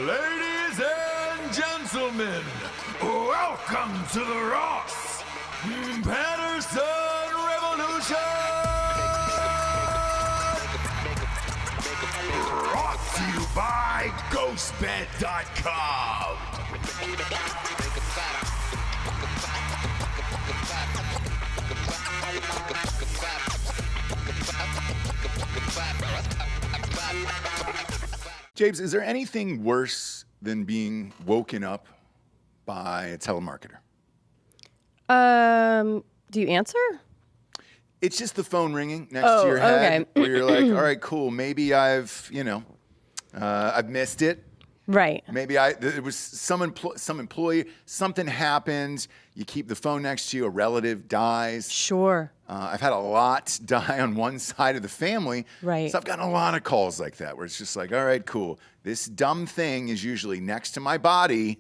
Ladies and gentlemen, welcome to the Ross Patterson Revolution! Brought to you by GhostBed.com. James, is there anything worse than being woken up by a telemarketer? Do you answer? It's just the phone ringing next to your head, okay. where you're like, all right, cool. Maybe I've missed it. Right. Maybe it was some employee, something happened. You keep the phone next to you, a relative dies. Sure. I've had a lot die on one side of the family. Right. So I've gotten a lot of calls like that where it's just like, all right, cool. This dumb thing is usually next to my body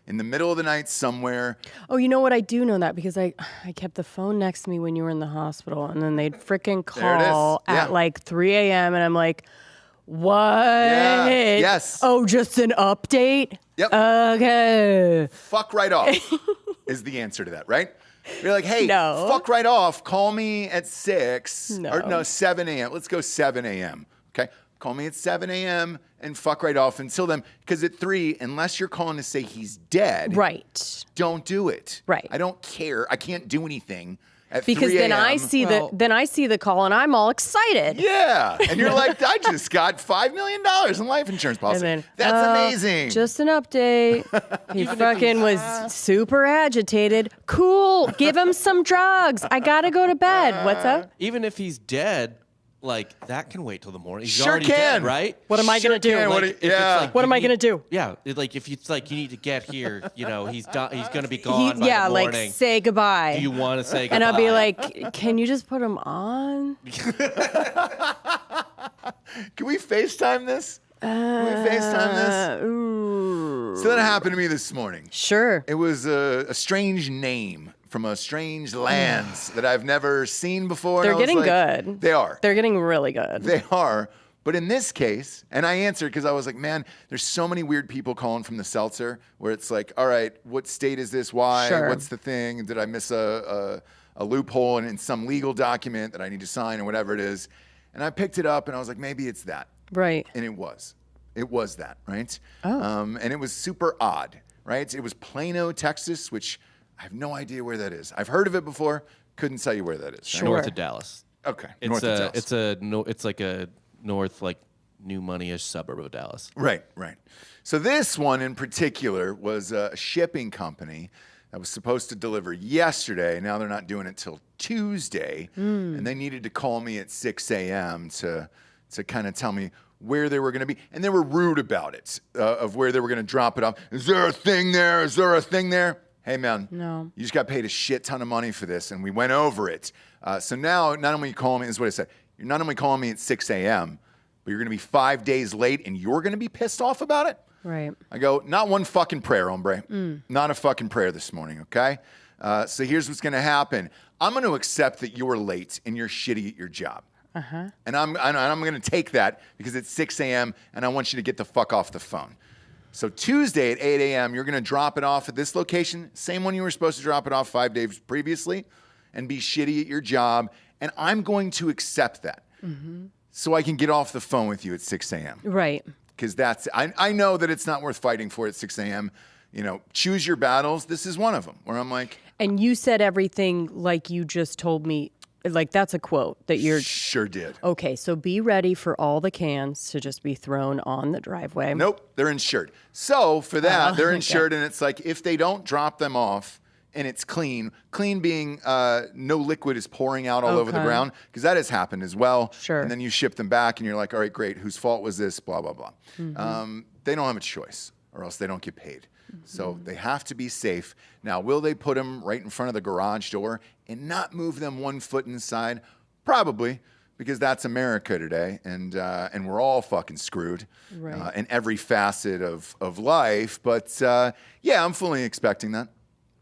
in the middle of the night somewhere. Oh, you know what? I do know that because I kept the phone next to me when you were in the hospital, and then they'd freaking call at like 3 a.m. and I'm like, what? Yeah. Yes. Oh, just an update? Yep. Okay. Fuck right off is the answer to that, right? You're like, hey, No. fuck right off. Call me at 6 or No. 7 a.m. Let's go 7 a.m. Okay? Call me at 7 a.m. and fuck right off until then. Because at 3, unless you're calling to say he's dead, Right. don't do it. Right. I don't care. I can't do anything at Because 3 then a.m. I see the call and I'm all excited. Yeah. And you're like, I just got $5 million in life insurance policy. And then, That's amazing. Just an update. He fucking was super agitated. Cool. Give him some drugs. I gotta go to bed. What's up? Even if he's dead, like that can wait till the morning. He's Sure already can. dead, right? What am I gonna do? can. Like, What- if it's yeah. like What you am I need- gonna do? Yeah, like if it's like you need to get here, he's done. He's gonna be gone by the like morning. say goodbye. Do you want to say goodbye? And I'll be like, can you just put him on? Can we FaceTime this? Can we FaceTime this? Ooh. So that happened to me this morning. Sure. It was a strange name from a strange lands that I've never seen before. and They're I was getting like, good. They are. They're getting really good. They are. But in this case, and I answered because I was like, man, there's so many weird people calling from the seltzer where it's like, all right, what state is this? Why? Sure. What's the thing? Did I miss a loophole in some legal document that I need to sign or whatever it is? And I picked it up and I was like, maybe it's that. Right. And it was. It was that, right? Oh. And it was super odd, right? It was Plano, Texas, which I have no idea where that is. I've heard of it before. Couldn't tell you where that is. Right? Sure. north of Dallas. Okay. It's north of Dallas. it's like a north new money-ish suburb of Dallas. Right, right. So this one in particular was a shipping company that was supposed to deliver yesterday. Now they're not doing it till Tuesday. And they needed to call me at 6 a.m. to kind of tell me where they were going to be. And they were rude about it, of where they were going to drop it off. Is there a thing there? Is there a thing there? Hey, man. No. You just got paid a shit ton of money for this, and we went over it. So now, not only calling me, this is what I said. You're not only calling me at 6 a.m., but you're going to be 5 days late, and you're going to be pissed off about it? Right. I go, not one fucking prayer, hombre. Not a fucking prayer this morning, okay? So here's what's going to happen. I'm going to accept that you're late and you're shitty at your job. And I'm going to take that because it's 6 a.m. and I want you to get the fuck off the phone. So Tuesday at 8 a.m., you're going to drop it off at this location, same one you were supposed to drop it off 5 days previously, and be shitty at your job. And I'm going to accept that so I can get off the phone with you at 6 a.m. Right. Because I know that it's not worth fighting for at 6 a.m. You know, choose your battles. This is one of them where I'm like, And you said everything like you just told me. Like, that's a quote that you're... sure did. Okay, so be ready for all the cans to just be thrown on the driveway. Nope, they're insured. So for that, they're insured, and it's like if they don't drop them off and it's clean being no liquid is pouring out all over the ground, because that has happened as well. Sure. And then you ship them back, and you're like, all right, great, whose fault was this, blah, blah, blah. They don't have a choice, or else they don't get paid. So they have to be safe. Now, will they put them right in front of the garage door and not move them 1 foot inside? Probably, because that's America today, and we're all fucking screwed in every facet of life. But yeah, I'm fully expecting that.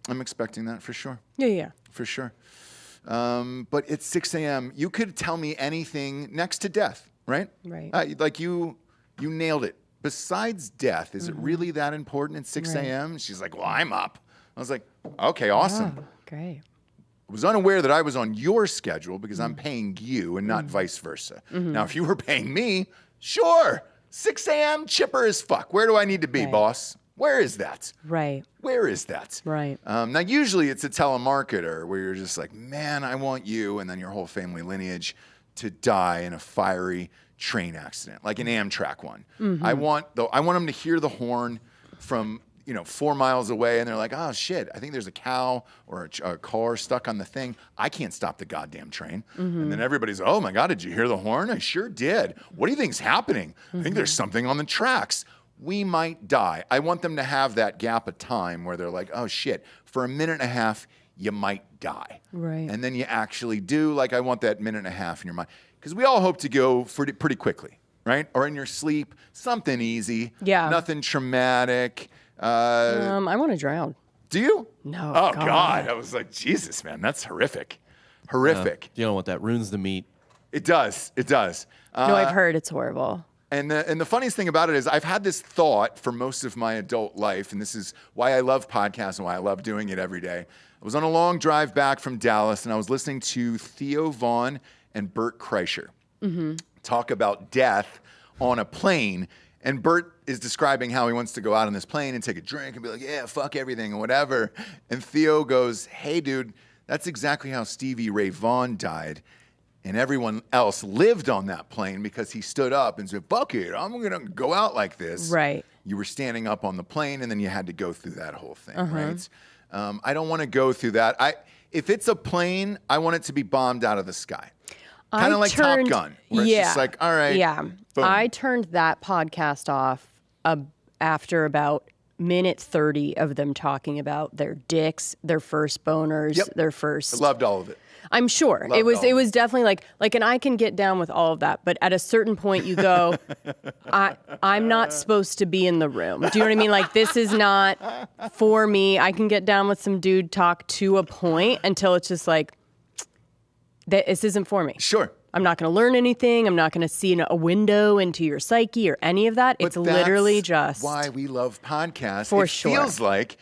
I'm expecting that for sure. Yeah. For sure. But it's 6 a.m. You could tell me anything next to death, right? Right. Like you you nailed it. Besides death, is it really that important at 6 a.m.? She's like, well, I'm up. I was like, okay, awesome. Oh, great. I was unaware that I was on your schedule because I'm paying you and not vice versa. Now, if you were paying me, sure. 6 a.m., chipper as fuck. Where do I need to be, boss? Where is that? Right. Where is that? Right. Now, usually it's a telemarketer where you're just like, man, I want you and then your whole family lineage to die in a fiery train accident, like an Amtrak one. I want them to hear the horn from 4 miles away, and they're like, oh shit, I think there's a cow or a car stuck on the thing. I can't stop the goddamn train. And then everybody's, oh my God, did you hear the horn? I sure did. What do you think's happening? I think there's something on the tracks. We might die. I want them to have that gap of time where they're like, oh shit, for a minute and a half, you might die. Right. And then you actually do. Like, I want that minute and a half in your mind. Because we all hope to go pretty quickly, right? Or in your sleep, something easy. Yeah. Nothing traumatic. I want to drown. Do you? No. Oh, God. I was like, Jesus, man, that's horrific. Horrific. You don't want that. Ruins the meat. It does. It does. No, I've heard it's horrible. And the funniest thing about it is I've had this thought for most of my adult life, and this is why I love podcasts and why I love doing it every day. I was on a long drive back from Dallas, and I was listening to Theo Vaughn and Bert Kreischer talk about death on a plane. And Bert is describing how he wants to go out on this plane and take a drink and be like, yeah, fuck everything and whatever. And Theo goes, hey, dude, that's exactly how Stevie Ray Vaughan died. And everyone else lived on that plane because he stood up and said, fuck it, I'm going to go out like this. Right. You were standing up on the plane, and then you had to go through that whole thing, right? I don't want to go through that. If it's a plane, I want it to be bombed out of the sky. Kind of like Top Gun, where it's just like, all right. Yeah. Boom. I turned that podcast off after about minute 30 of them talking about their dicks, their first boners, their first. I loved all of it. I'm sure it was definitely like, and I can get down with all of that, but at a certain point you go, I'm not supposed to be in the room. Do you know what I mean? Like, this is not for me. I can get down with some dude talk to a point until it's just like, this isn't for me. Sure. I'm not going to learn anything. I'm not going to see a window into your psyche or any of that. It's literally just why we love podcasts. For it sure. feels like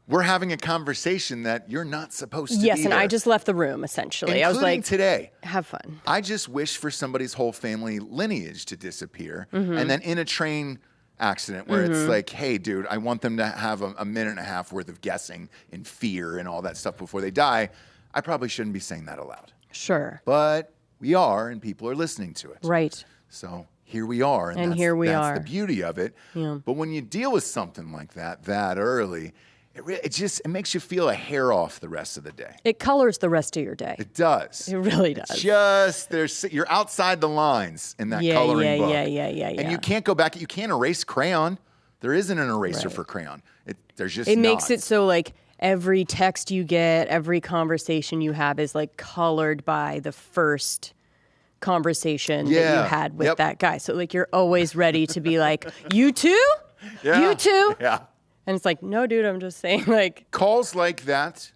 we're having a conversation that you're not supposed to be. Yes, and there. I just left the room, essentially. Including I was like, today. Have fun. I just wish for somebody's whole family lineage to disappear. And then in a train accident where it's like, hey, dude, I want them to have a minute and a half worth of guessing and fear and all that stuff before they die. I probably shouldn't be saying that aloud. Sure. But we are, and people are listening to it. Right. So here we are. And that's, here we that's are. the beauty of it. Yeah. But when you deal with something like that early, it makes you feel a hair off the rest of the day. It colors the rest of your day. It does. It really does. You're outside the lines in that coloring book. Yeah. And you can't go back. You can't erase crayon. There isn't an eraser for crayon. It makes it so like every text you get, every conversation you have is like colored by the first conversation that you had with that guy. So like you're always ready to be like, you too? Yeah. You too? Yeah. And it's like, no, dude, I'm just saying like. Calls like that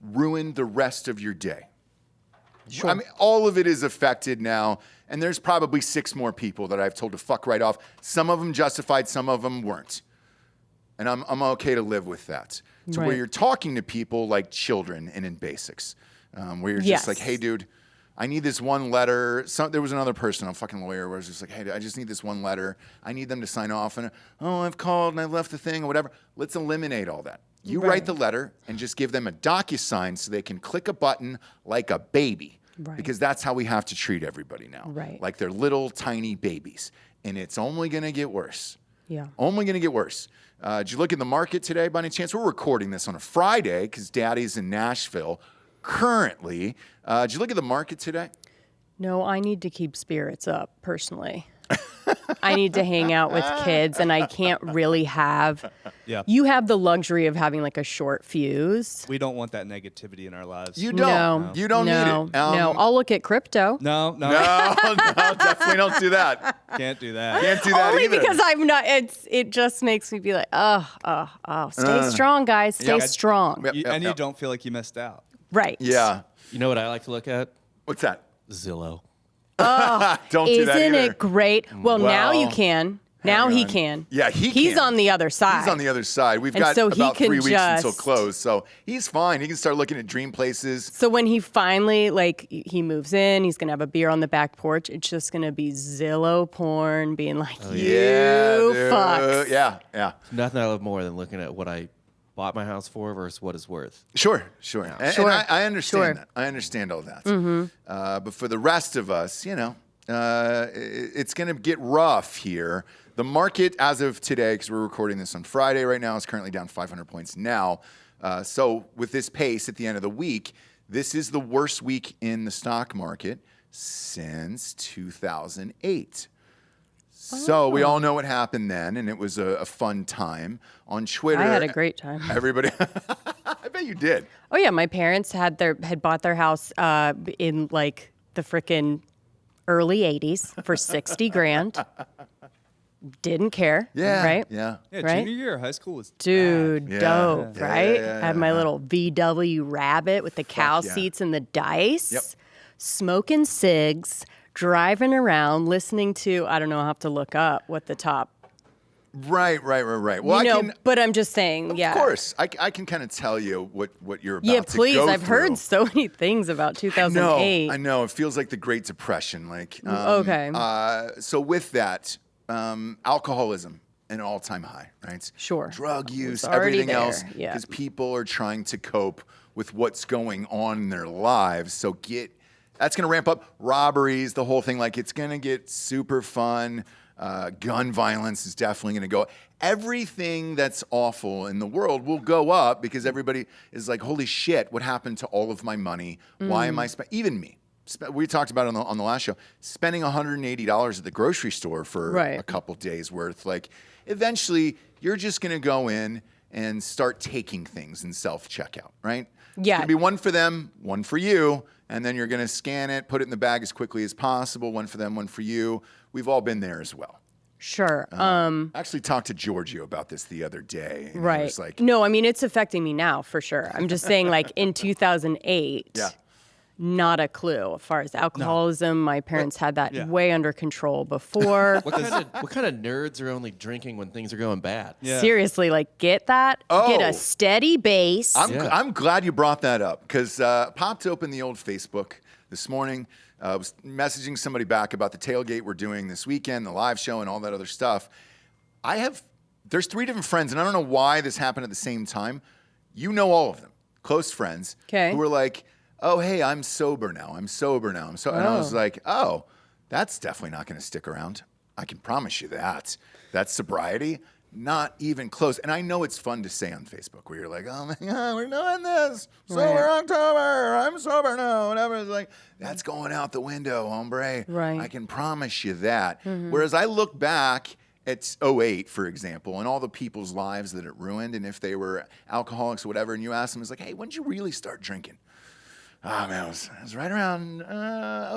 ruin the rest of your day. Sure. I mean, all of it is affected now. And there's probably 6 more people that I've told to fuck right off. Some of them justified, some of them weren't. And I'm okay to live with that. To where you're talking to people like children and in basics. Where you're just like, hey, dude, I need this one letter. There was another person, a fucking lawyer, where I was just like, hey, I just need this one letter. I need them to sign off. And, I've called and I've left the thing or whatever. Let's eliminate all that. You write the letter and just give them a DocuSign so they can click a button like a baby. Right. Because that's how we have to treat everybody now. Right. Like they're little tiny babies. And it's only going to get worse. Yeah. Only going to get worse. Did you look at the market today by any chance? We're recording this on a Friday because Daddy's in Nashville currently. Did you look at the market today? No, I need to keep spirits up personally. I need to hang out with kids, and I can't really have. Yeah. You have the luxury of having like a short fuse. We don't want that negativity in our lives. You don't. No. You don't need it. No, I'll look at crypto. No, No, definitely don't do that. can't do that. Can't do that Only either. because I'm not. It just makes me be like, stay strong, guys. Stay strong. Yep. You don't feel like you missed out. Right. Yeah. You know what I like to look at? What's that? Zillow. Don't do that Isn't either. it great? Well, now you Well, can. Now he on. can. Yeah, He's can. on the other side. He's on the other side. We've And got so he about can 3 weeks until just- close, so he's fine. He can start looking at dream places. So when he finally, like, he moves in, he's going to have a beer on the back porch. It's just going to be Zillow porn being like, you dude. fucks. Yeah. Nothing I love more than looking at what I bought my house for versus what it's worth. Sure. And Sure. I understand Sure. that. I understand all that. But for the rest of us, it's going to get rough here. The market, as of today, because we're recording this on Friday right now, is currently down 500 points now. So with this pace at the end of the week, this is the worst week in the stock market since 2008. So we all know what happened then, and it was a fun time. On Twitter, I had a great time. everybody, I bet you did. Oh yeah, my parents had bought their house in like the frickin' early 80s for 60 grand. Didn't care. Yeah. Right? Yeah. Yeah, Right? junior year of high school was Dude, Yeah. dope, Yeah, right? yeah, Had my little VW Rabbit with the cow yeah. seats and the dice. Yep. Smoking cigs, driving around, listening to, I don't know, I'll have to look up what the top. Right. Well, I can. But I'm just saying, yeah. Of course, I can kind of tell you what you're about Yeah, to please. go I've through. heard so many things about 2008. I know. It feels like the Great Depression. Okay. So with that, alcoholism, an all-time high, right? Sure. Drug use, already everything there, else, yeah. because people are trying to cope with what's going on in their lives. So that's going to ramp up robberies, the whole thing. Like, it's going to get super fun. Gun violence is definitely going to go. Everything that's awful in the world will go up because everybody is like, holy shit, what happened to all of my money? Why am I even me? We talked about it on the last show, spending $180 at the grocery store for Right. a couple days worth. Like, eventually, you're just going to go in and start taking things in self-checkout, right? It's Yeah. going to be one for them, one for you, and then you're going to scan it, put it in the bag as quickly as possible, one for them, one for you. We've all been there as well. Sure. I actually talked to Giorgio about this the other day. And he Right. was like, No, I mean, it's affecting me now for sure. I'm just saying, like, in 2008, yeah. not a clue. As far as alcoholism, my parents had that way under control before. What kind of nerds are only drinking when things are going bad? Yeah. Seriously, like, get that? Get Oh. a steady base. I'm glad you brought that up because popped open the old Facebook this morning. Was messaging somebody back about the tailgate we're doing this weekend, the live show, and all that other stuff. There's 3 different friends, and I don't know why this happened at the same time. You know all of them, close friends, 'Kay. who were like, "Oh, hey, I'm sober now. And I was like, "Oh, that's definitely not going to stick around. I can promise you that. That's sobriety." Not even close. And I know it's fun to say on Facebook where you're like, oh my God, we're doing this. Sober October. I'm sober now. Whatever. It's like, that's going out the window, hombre. Right. I can promise you that. Whereas I look back at 08, for example, and all the people's lives that it ruined, and if they were alcoholics or whatever, and you ask them, it's like, hey, when did you really start drinking? Oh, man, it was right around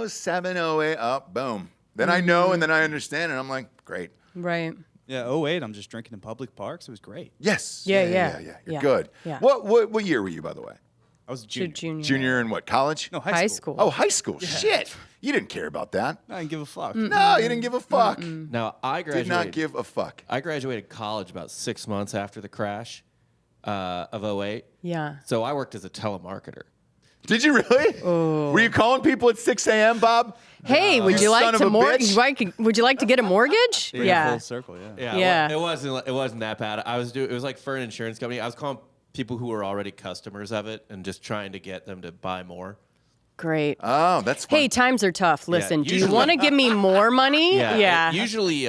07, 08. Oh, boom. Then I know, and then I understand, and I'm like, great. Right. Yeah, 08, I'm just drinking in public parks. It was great. Yes. Yeah. You're Yeah. good. Yeah. What year were you, by the way? I was a junior. Junior. Junior in what, college? No, High school. Oh, high school. Shit. You didn't care about that. I didn't give a fuck. No, you didn't give a fuck. Now, I Did graduated. not give a fuck. I graduated college about 6 months after the crash of 08. Yeah. So I worked as a telemarketer. Did you really? Oh. Were you calling people at 6 a.m., Bob? Hey, would you son like of to a bitch. Would you like to get a mortgage? Full circle, yeah. Yeah. It wasn't that bad. It was like for an insurance company. I was calling people who were already customers of it and just trying to get them to buy more. Great. Oh, that's fun. Hey, times are tough. Listen, do you usually- want to give me more money? Yeah. Usually,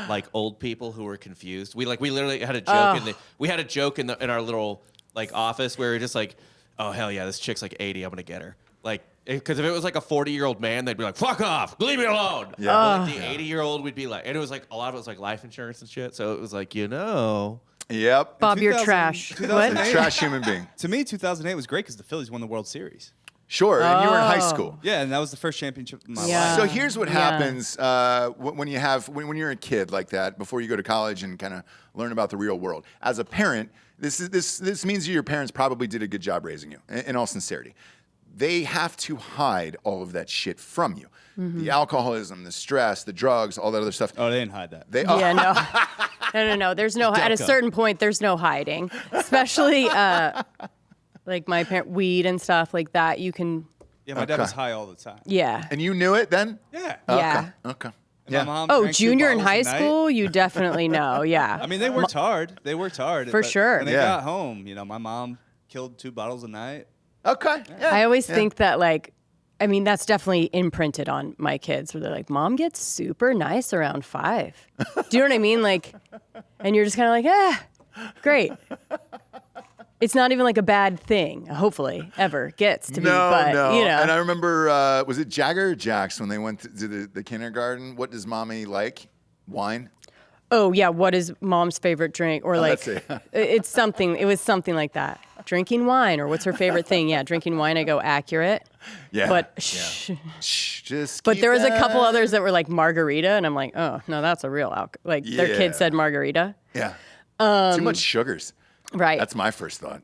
like old people who were confused. We literally had a joke in our little like office where we're just like, oh hell yeah, this chick's like 80. I'm gonna get her. Like, because if it was like a 40-year-old man, they'd be like, fuck off, leave me alone. Yeah. But, like the 80-year-old would be like, and it was like a lot of it was like life insurance and shit. So it was like, Yep. Bob, you're 2000 trash. 2008. What? A trash human being. To me, 2008 was great because the Phillies won the World Series. Sure, and you were in high Oh. school. Yeah, and that was the first championship in my Yeah. life. So here's what Yeah. happens when you're a kid like that, before you go to college and kind of learn about the real world. As a parent, this means your parents probably did a good job raising you, in all sincerity. they have to hide all of that shit from you. The alcoholism, the stress, the drugs, all that other stuff. Oh, they didn't hide that. Yeah, no. There's no, at a certain point, there's no hiding, especially like my parent, weed and stuff like that. You can. Yeah, my dad was high all the time. Yeah. And you knew it then? Yeah. Yeah. Okay. And my mom Oh, drank 2 junior in bottles a high night. school, you definitely know. Yeah. I mean, they worked hard. For but sure. When they Yeah. got home, my mom killed 2 bottles a night. Okay. Yeah. I always think that, like, I mean, that's definitely imprinted on my kids where they're like, Mom gets super nice around 5. Do you know what I mean? Like, and you're just kind of like, great. It's not even like a bad thing, hopefully, ever gets to be. But, no. you know. And I remember, was it Jagger or Jax when they went to the kindergarten? What does mommy like? Wine? Oh, yeah. What is Mom's favorite drink? Or like, that's it. it's something, it was something like that. Drinking wine, or what's her favorite thing? Yeah, drinking wine. I go accurate. Yeah. But Shh, just But keep there was a couple that. others that were like margarita, and I'm like, oh no, that's a real alcohol. Like their Yeah. kid said margarita. Yeah. Too much sugars. Right. That's my first thought.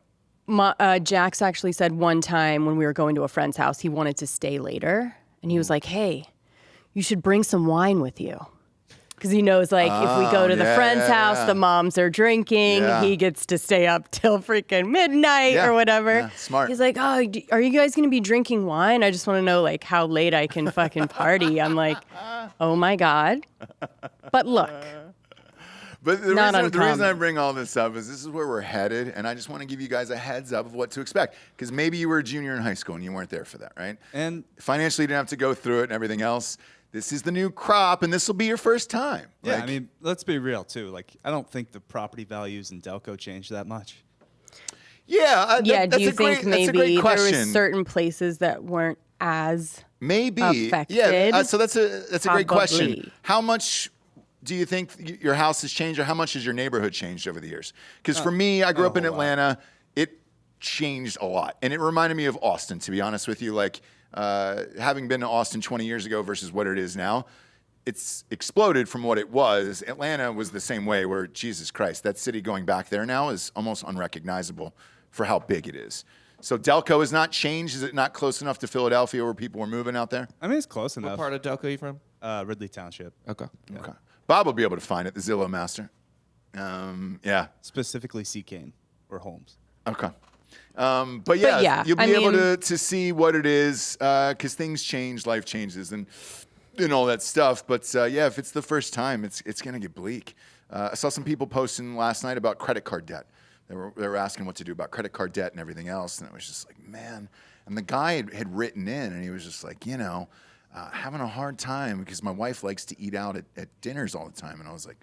Jax actually said one time when we were going to a friend's house, he wanted to stay later, and he was like, hey, you should bring some wine with you. Because he knows, like, if we go to the friend's house, the moms are drinking. Yeah. He gets to stay up till freaking midnight or whatever. Yeah, smart. He's like, oh, are you guys going to be drinking wine? I just want to know, like, how late I can fucking party. I'm like, oh, my God. But look. But the Not reason uncommon. I bring all this up is this is where we're headed, and I just want to give you guys a heads up of what to expect. Because maybe you were a junior in high school and you weren't there for that, right? And Financially, you didn't have to go through it and everything else. This is the new crop, and this will be your first time. yeah, Like, I mean, let's be real too. Like, I don't think the property values in Delco changed that much. yeah. Yeah, that's do you a great, think that's a great maybe there question. was certain places that weren't as Maybe. affected? Yeah. So that's a great question. Probably. How much do you think your house has changed, or how much has your neighborhood changed over the years? Because for me, I grew up in whole lot. Atlanta. It changed a lot, and it reminded me of Austin. To be honest with you, like having been to Austin 20 years ago versus what it is now, it's exploded from what it was. Atlanta was the same way. Where Jesus Christ, that city going back there now is almost unrecognizable for how big it is. So Delco has not changed. Is it not close enough to Philadelphia where people were moving out there? I mean, it's close What enough. part of Delco are you from? Ridley Township. Okay. Okay. Bob will be able to find it, the Zillow master. Yeah. Specifically Seacane or Holmes. Okay. But yeah, you'll be I able mean- to see what it is because things change, life changes, and all that stuff. But yeah, if it's the first time, it's going to get bleak. I saw some people posting last night about credit card debt. They were asking what to do about credit card debt and everything else, and it was just like, man. And the guy had written in, and he was just like, having a hard time because my wife likes to eat out at dinners all the time. And I was like,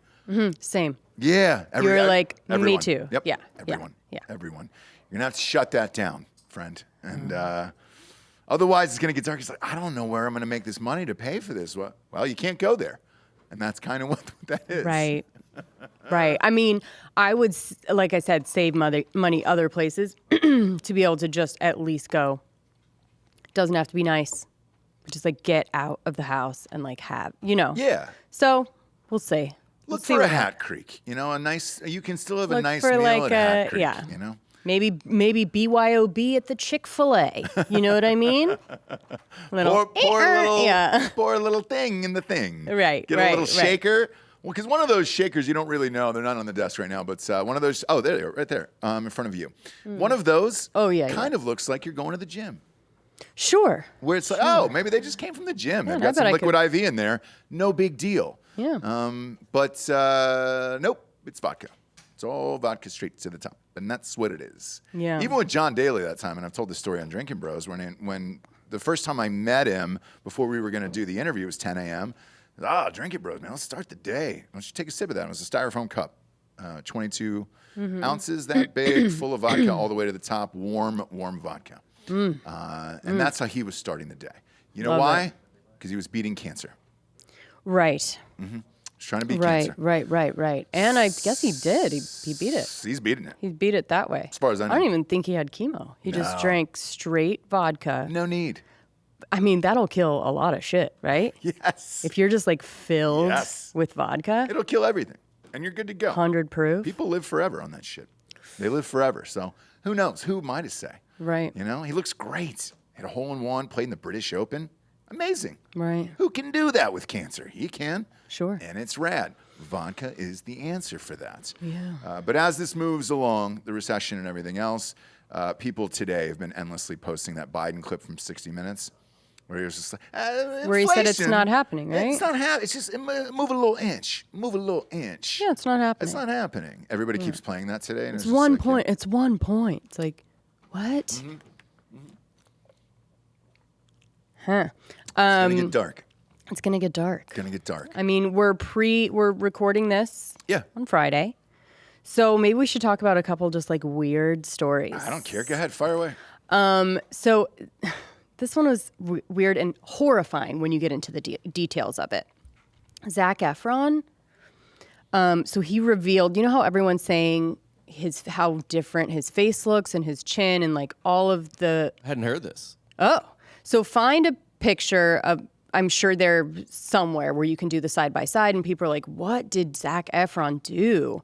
same. yeah. You were like, me everyone. too. Yep. Yeah. Everyone. Yeah. Everyone. You're going to have to shut that down, friend. And otherwise, it's going to get dark. It's like, I don't know where I'm going to make this money to pay for this. Well, you can't go there. And that's kind of what that is. Right. Right. I mean, I would, like I said, save money other places to be able to just at least go. Doesn't have to be nice. Just like get out of the house and like have, Yeah. So we'll see. Look We'll see for a what Hat Creek. You can still have a Look nice for meal like at a Hat a- Creek. yeah. Maybe BYOB at the Chick-fil-A. You know what I mean? Little, Pour a little thing in the thing. Right, Get a right, little right. shaker. Well, because one of those shakers, you don't really know. They're not on the desk right now, but one of those. Oh, there they are, right there, in front of you. One of those. Oh, yeah, Kind of looks like you're going to the gym. Sure. Where it's like, oh, maybe they just came from the gym. They've I got bet some I liquid IV in there. No big deal. Yeah. But nope, it's vodka. It's all vodka straight to the top. And that's what it is. Yeah. Even with John Daly that time, and I've told this story on Drinking Bros, when the first time I met him before we were going to do the interview, it was 10 a.m. Drinking Bros, man, let's start the day. Why don't you take a sip of that? It was a styrofoam cup, 22 ounces that big, full of vodka all the way to the top, warm vodka. And that's how he was starting the day. You know Love why? Because he was beating cancer. Right. He was trying to beat Right, cancer. right. And I guess he did. He beat it. He's beating it. He beat it that way. As far as I know. don't even think he had chemo. He just drank straight vodka. No need. I mean, that'll kill a lot of shit, right? Yes. If you're just like filled Yes. with vodka, It'll kill everything. And you're good to go. 100 proof. People live forever on that shit. They live forever. So who knows? Who am I to say? Right. He looks great. hit a hole-in-one, played in the British Open. Amazing. Right. Who can do that with cancer? He can. Sure. And it's rad. Vodka is the answer for that. Yeah. But as this moves along, the recession and everything else, people today have been endlessly posting that Biden clip from 60 Minutes, where he was just like, Where he said it's inflation, not happening, right? It's not happening. It's just move a little inch. Move a little inch. Yeah, it's not happening. It's not happening. Everybody keeps playing that today. And It's just 1 like, point. It's 1 point. It's like, what? Mm-hmm. Huh. It's gonna get dark. It's gonna get dark. It's gonna get dark. I mean, we're recording this Yeah. on Friday. So maybe we should talk about a couple just like weird stories. I don't care. Go ahead. Fire away. So this one was weird and horrifying when you get into the details of it. Zac Efron. So he revealed, you know how everyone's saying how different his face looks and his chin and like all of the. I hadn't heard this. Oh, so find a picture of. I'm sure they're somewhere where you can do the side by side, and people are like, "What did Zac Efron do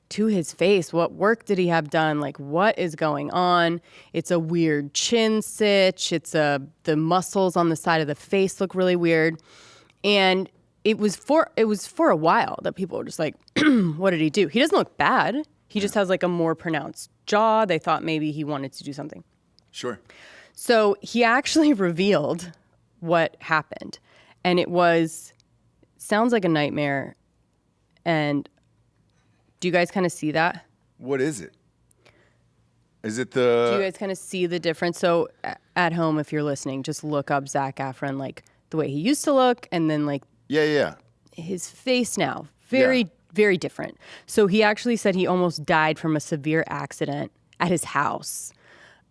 to his face? What work did he have done? Like, what is going on?" It's a weird chin sitch. The muscles on the side of the face look really weird, and it was for a while that people were just like, "What did he do?" He doesn't look bad. He just has like a more pronounced jaw. They thought maybe he wanted to do something. Sure. So he actually revealed what happened, and sounds like a nightmare. And do you guys kind of see that? What is it? Is it Do you guys kind of see the difference? So at home, if you're listening, just look up Zac Efron, like the way he used to look, and then like Yeah. his face now, very different. So he actually said he almost died from a severe accident at his house.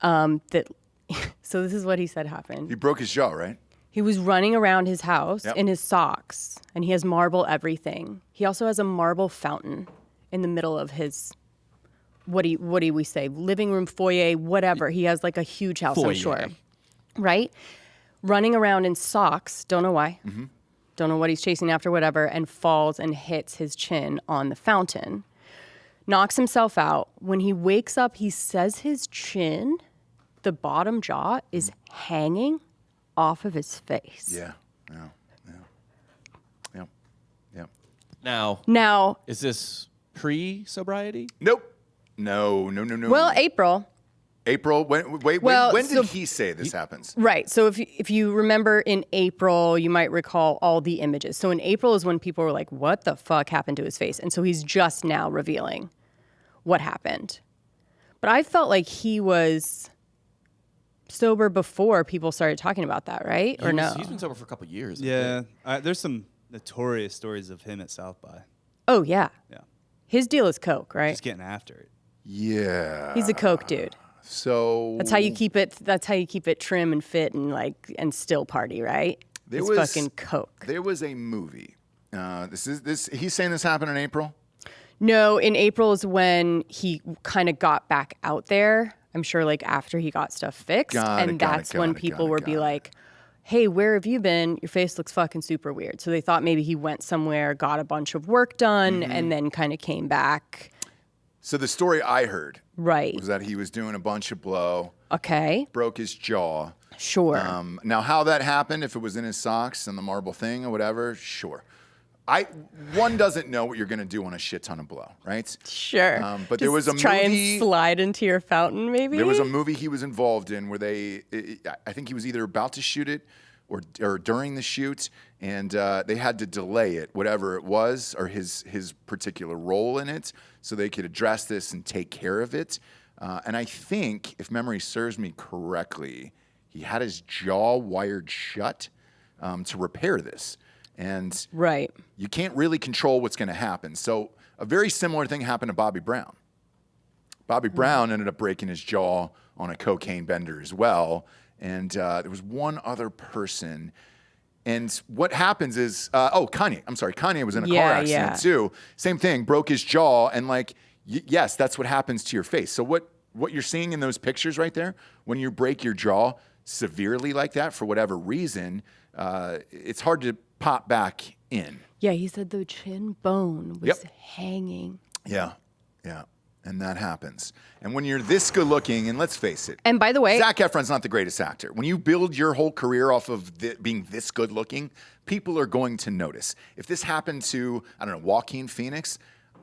So this is what he said happened. He broke his jaw, right? He was running around his house Yep. in his socks, and he has marble everything. He also has a marble fountain in the middle of his, what do we say, living room, foyer, whatever. He has like a huge house, Foyer. I'm sure. Right? Running around in socks, don't know why. Mm-hmm. Don't know what he's chasing after, whatever, and falls and hits his chin on the fountain. Knocks himself out. When he wakes up, he says his chin, the bottom jaw, is hanging off of his face. Yeah. Now, is this pre-sobriety? Nope. No. Well, April. When did he say this happens? Right. So if you remember in April, you might recall all the images. So in April is when people were like, what the fuck happened to his face? And so he's just now revealing what happened. But I felt like he was sober before people started talking about that, right? Or no? He's been sober for a couple of years. Yeah, there's some notorious stories of him at South by. Oh, yeah. Yeah, His deal is coke, right? just getting after it. Yeah. He's a coke dude. So That's how you keep it trim and fit and still party, right? There It's was- fucking coke. there was a movie. He's saying this happened in April? No, in April is when he kind of got back out there. I'm sure like after he got stuff fixed. That's when people would be like, hey, where have you been? Your face looks fucking super weird. So they thought maybe he went somewhere, got a bunch of work done, and then kind of came back. So the story I heard Right. was that he was doing a bunch of blow, Okay. broke his jaw. Sure. Now, how that happened, if it was in his socks and the marble thing or whatever, sure. One doesn't know what you're going to do on a shit ton of blow, right? Sure. But there was a try movie- and slide into your fountain, maybe? There was a movie he was involved in where I think he was either about to shoot it or during the shoot, and they had to delay it, whatever it was, or his particular role in it, so they could address this and take care of it. And I think, if memory serves me correctly, he had his jaw wired shut to repair this. And Right. you can't really control what's going to happen. So a very similar thing happened to Bobby Brown. Bobby Brown ended up breaking his jaw on a cocaine bender as well. And there was one other person. And what happens is, Kanye. I'm sorry, Kanye was in a car accident too. Same thing, broke his jaw. And yes, that's what happens to your face. So what you're seeing in those pictures right there, when you break your jaw severely like that for whatever reason, it's hard to pop back in. Yeah, he said the chin bone was Yep. hanging. Yeah. And that happens. And when you're this good looking, and let's face it. And by the way, Zac Efron's not the greatest actor. When you build your whole career off of being this good looking, people are going to notice. If this happened to, I don't know, Joaquin Phoenix,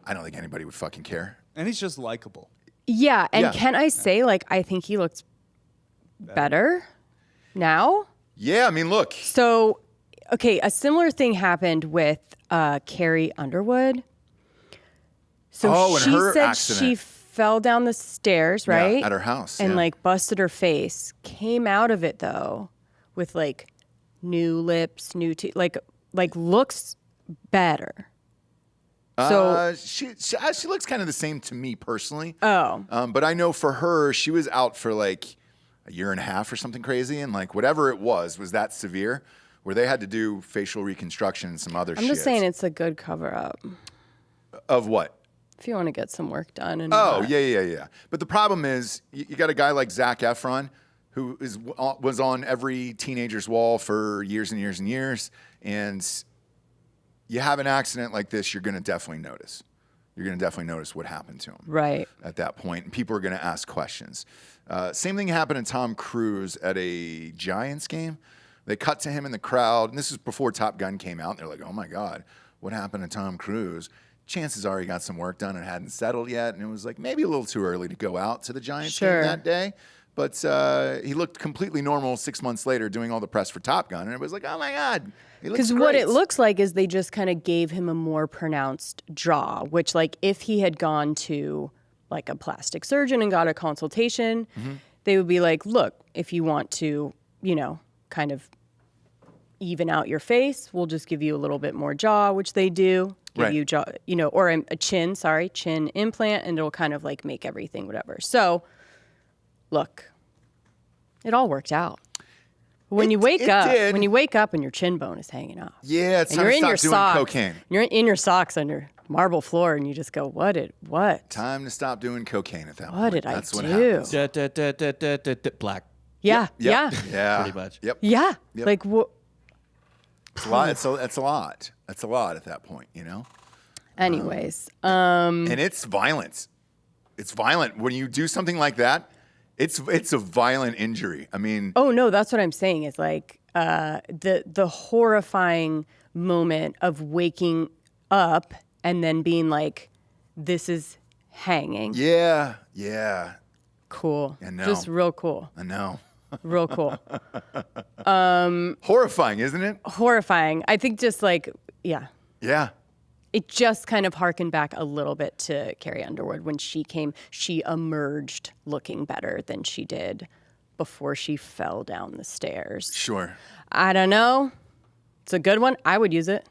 I don't think anybody would fucking care. And he's just likable. yeah. And Yeah. can I say, like, I think he looks better now? Yeah, I mean, look. So, okay, a similar thing happened with Carrie Underwood. So Oh, and she her said accident. she fell down the stairs, right? At her house. And yeah. like busted her face. Came out of it though with like new lips, new teeth, like looks better. So she looks kind of the same to me personally. oh, But I know for her, she was out for like a year and a half or something crazy. And like whatever it was that severe where they had to do facial reconstruction and some other shit. I'm just saying it's a good cover up Of what? if you want to get some work done. And Oh, yeah. But the problem is, you got a guy like Zac Efron, who was on every teenager's wall for years and years and years, and you have an accident like this, you're going to definitely notice. You're going to definitely notice what happened to him. Right. At that point, and people are going to ask questions. Same thing happened to Tom Cruise at a Giants game. They cut to him in the crowd, and this is before Top Gun came out, and they're like, oh my God, what happened to Tom Cruise? Chances are he got some work done and hadn't settled yet. And it was like maybe a little too early to go out to the Giants game that day. But he looked completely normal 6 months later doing all the press for Top Gun. And it was like, oh my God, he looks Because great. what it looks like is they just kind of gave him a more pronounced jaw, which like if he had gone to like a plastic surgeon and got a consultation, they would be like, look, if you want to, you know, kind of even out your face, we'll just give you a little bit more jaw, which they do. Give Right. you jaw, you know, or a chin implant, and it'll kind of like make everything whatever. So, look, it all worked out. When you wake up and your chin bone is hanging off. Yeah, it's And time you're to in stop your doing socks. cocaine. You're in your socks on your marble floor, and you just go, what? Time to stop doing cocaine at that point. What did That's I what do? happens. Black. Yeah, Yeah. Pretty much. Yep. yeah. Yep. Like what? It's a lot. It's a lot. That's a lot at that point, you know? Anyways, And it's violent. It's violent. When you do something like that, it's a violent injury. I mean, oh no, that's what I'm saying. Is like the horrifying moment of waking up and then being like, this is hanging. yeah. Cool. I know. Just real cool. I know. Real cool. Horrifying, isn't it? Horrifying. I think just like, yeah. Yeah. It just kind of harkened back a little bit to Carrie Underwood when she came. She emerged looking better than she did before she fell down the stairs. Sure. I don't know. It's a good one. I would use it.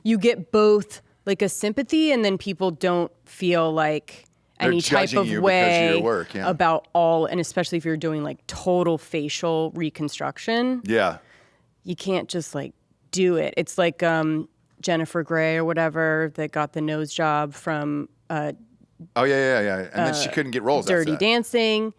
You get both like a sympathy, and then people don't feel like They're any type judging of you because of way your work, yeah. about all, and especially if you're doing like total facial reconstruction, Yeah. you can't just like do it. It's like Jennifer Grey or whatever that got the nose job from Oh yeah. And then she couldn't get roles. after Dirty that. Dancing.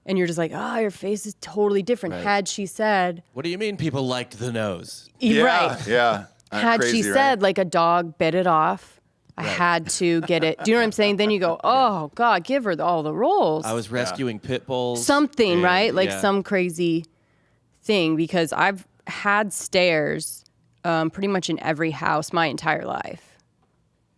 And you're just like, your face is totally different. Right. Had she said, What do you mean people liked the nose? Yeah. right. Yeah. Had Crazy, she right? said like a dog bit it off, I had to get it. Do you know what I'm saying? Then you go, oh God, give her all the roles. I was rescuing pit bulls. Something, and- right? Like yeah. some crazy thing, because I've had stairs pretty much in every house my entire life.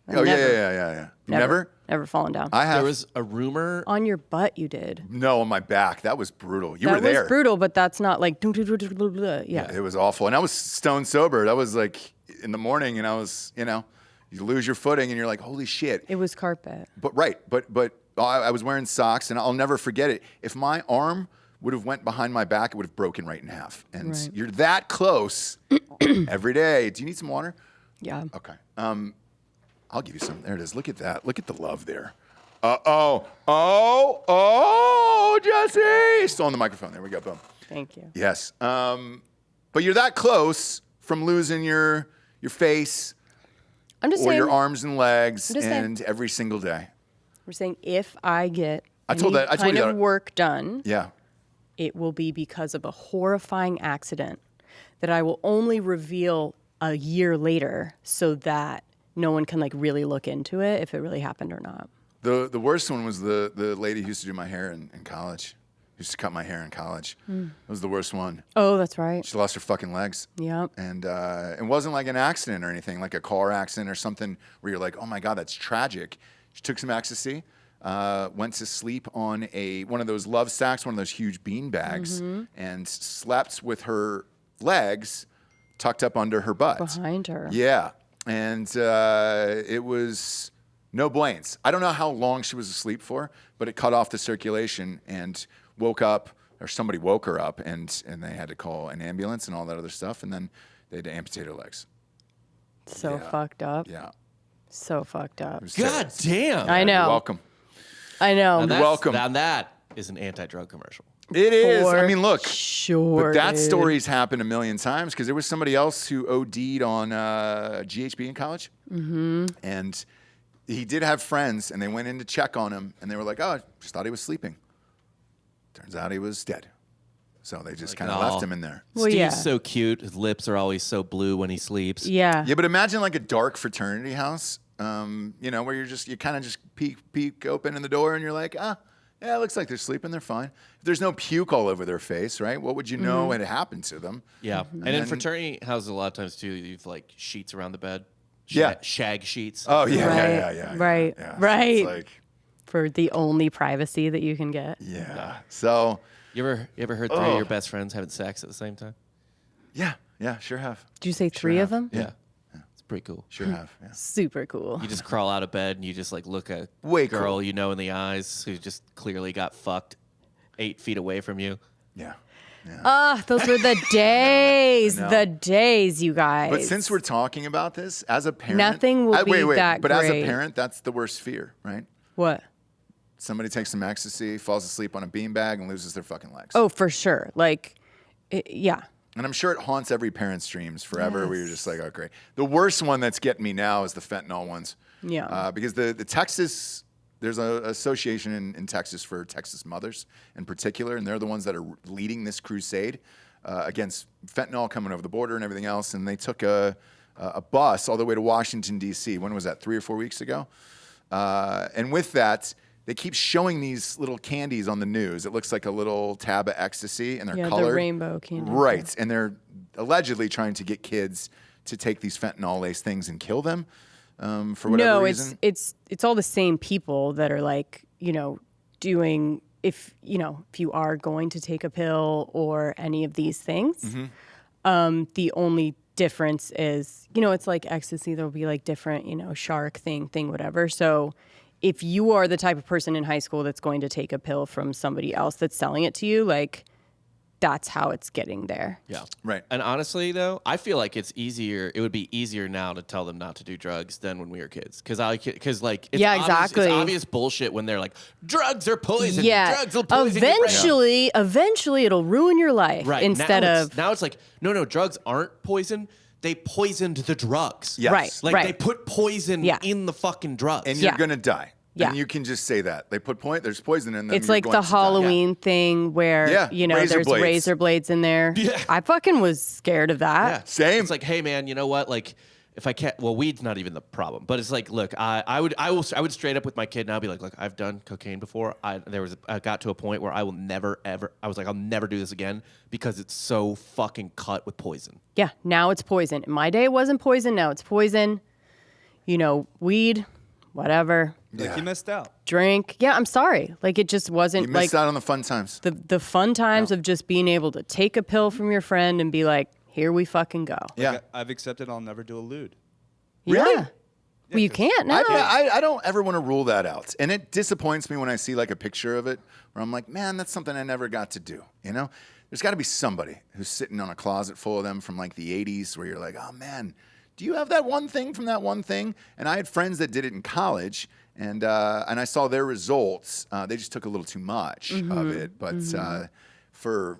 I've Oh never- yeah. Never? Never fallen down. I have. There was a rumor. On your butt, you did. No, on my back. That was brutal. You That were there. was brutal, but that's not like, yeah. It was awful. And I was stone sober. That was like in the morning, and I was, you lose your footing and you're like, holy shit. It was carpet. But I was wearing socks, and I'll never forget it. If my arm would have went behind my back, it would have broken right in half. And Right. you're that close every day. Do you need some water? Yeah. Okay. I'll give you some. There it is. Look at that. Look at the love there. Oh, Jesse. Still on the microphone. There we go. Boom. Thank you. Yes. But you're that close from losing your face I'm just or saying. your arms and legs, I'm just saying. and every single day. We're saying if I get I told any you kind that. of work done, Yeah. it will be because of a horrifying accident that I will only reveal a year later, so that no one can like really look into it if it really happened or not. The worst one was the lady who used to do my hair in college. Used to cut my hair in college. It was the worst one. Oh, that's right. She lost her fucking legs. Yep. And it wasn't like an accident or anything, like a car accident or something where you're like, oh my God, that's tragic. She took some ecstasy, went to sleep on one of those love sacks, one of those huge bean bags, and slept with her legs tucked up under her butt. Behind her. Yeah. And it was no blains. I don't know how long she was asleep for, but it cut off the circulation and woke up, or somebody woke her up, and they had to call an ambulance and all that other stuff, and then they had to amputate her legs. So Yeah. fucked up. Yeah. So fucked up. It was God terrible. damn. I know. You're welcome. I know. Now that's- welcome. Now that is an anti-drug commercial. It is. I For mean, look. Sure. But that dude. story's happened a million times because there was somebody else who OD'd on GHB in college. And he did have friends, and they went in to check on him, and they were like, oh, I just thought he was sleeping. Turns out he was dead. So they just kind of left him in there. Well, Steve's yeah. so cute. His lips are always so blue when he sleeps. Yeah. Yeah, but imagine like a dark fraternity house, where you kind of just peek open in the door, and you're like, yeah, it looks like they're sleeping. They're fine. If there's no puke all over their face, right? What would you know had happened to them? Yeah. And in then- fraternity houses, a lot of times too, you've like sheets around the bed. Yeah. Shag sheets. Oh yeah, Right, yeah. right, Yeah. right. It's like, For the only privacy that you can get. yeah. So, You ever heard three of your best friends having sex at the same time? yeah, sure have. Did you say three of them? Yeah. It's pretty cool. Sure have. Yeah. Super cool. You just crawl out of bed and you just like look a Way girl cool. you know in the eyes who just clearly got fucked 8 feet away from you. Yeah. Those were the days. I know. The days, you guys. But since we're talking about this, as a parent, Nothing will be wait, that But as great. a parent, that's the worst fear, right? What? Somebody takes some ecstasy, falls asleep on a beanbag, and loses their fucking legs. Oh, for sure. Like, yeah. And I'm sure it haunts every parent's dreams forever. Where you're just like, oh, great. The worst one that's getting me now is the fentanyl ones. Yeah. Because the Texas, there's an association in Texas for Texas mothers in particular, and they're the ones that are leading this crusade against fentanyl coming over the border and everything else. And they took a bus all the way to Washington, D.C. When was that? 3 or 4 weeks ago? And with that, they keep showing these little candies on the news. It looks like a little tab of ecstasy, and they're Yeah, colored. the rainbow candy. Right. And they're allegedly trying to get kids to take these fentanyl-laced things and kill them for whatever reason. it's all the same people that are like, doing if you are going to take a pill or any of these things. The only difference is, it's like ecstasy. There'll be like different, shark thing, whatever. So if you are the type of person in high school that's going to take a pill from somebody else that's selling it to you, like that's how it's getting there. Yeah. Right. And honestly, though, I feel like it's easier. It would be easier now to tell them not to do drugs than when we were kids. Because like, it's Yeah, obvious, exactly. It's obvious bullshit when they're like, drugs are poison. Yeah. Drugs will poison your brain." Eventually it'll ruin your life. Right. Instead Now it's like, no, drugs aren't poison. They poisoned the drugs. Yes. Right. Like they put poison Yeah. in the fucking drugs. And you're Yeah. going to die. Yeah. And you can just say that. They put there's poison in them. It's you're like going the to die. Halloween thing where, razor there's blades. razor blades in there. Yeah. I fucking was scared of that. Yeah. Same. It's like, hey man, you know what? Like, if I can't, well, weed's not even the problem. But it's like, look, I would straight up with my kid, and I'll be like, look, I've done cocaine before. I got to a point where I will never ever. I was like, I'll never do this again because it's so fucking cut with poison. Yeah, now it's poison. In my day, it wasn't poison. Now it's poison. Weed, whatever. Like you missed out. Drink. Yeah, I'm sorry. Like it just wasn't You like missed out on the fun times. the fun times of just being able to take a pill from your friend and be like, here we fucking go. Yeah. Like, I've accepted I'll never do a lewd. Really? Yeah. Well, you can't now. I don't ever want to rule that out. And it disappoints me when I see like a picture of it where I'm like, man, that's something I never got to do. There's got to be somebody who's sitting on a closet full of them from like the 80s where you're like, oh man, do you have that one thing from that one thing? And I had friends that did it in college, and I saw their results. They just took a little too much of it. But for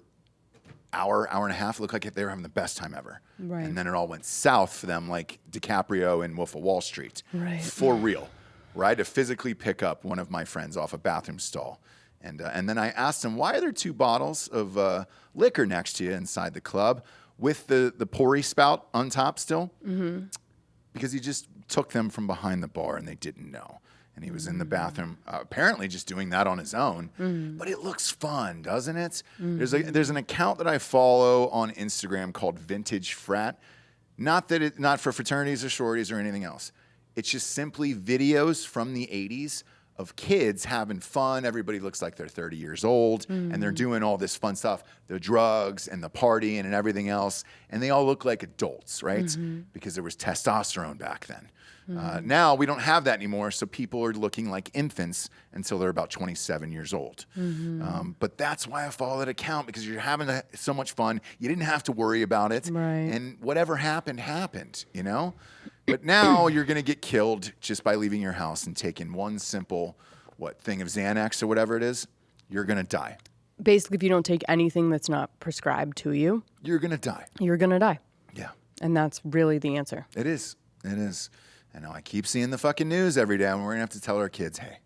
hour and a half, it looked like they were having the best time ever. Right. And then it all went south for them like DiCaprio in Wolf of Wall Street. Right. For real. Right? To physically pick up one of my friends off a bathroom stall. And then I asked him, why are there 2 bottles of liquor next to you inside the club with the Pori spout on top still? Mm-hmm. Because he just took them from behind the bar and they didn't know. And he was in the bathroom, apparently just doing that on his own. But it looks fun, doesn't it? There's an account that I follow on Instagram called Vintage Frat. Not for fraternities or sororities or anything else. It's just simply videos from the 80s of kids having fun. Everybody looks like they're 30 years old, and they're doing all this fun stuff, the drugs and the partying and everything else. And they all look like adults, right? Because there was testosterone back then. Now we don't have that anymore, so people are looking like infants until they're about 27 years old. But that's why I follow that account, because you're having so much fun. You didn't have to worry about it. Right. And whatever happened, you know? But now you're going to get killed just by leaving your house and taking one simple, thing of Xanax or whatever it is. You're going to die. Basically, if you don't take anything that's not prescribed to you, You're going to die. you're going to die. Yeah. And that's really the answer. It is. It is. And now I keep seeing the fucking news every day, and we're going to have to tell our kids, hey,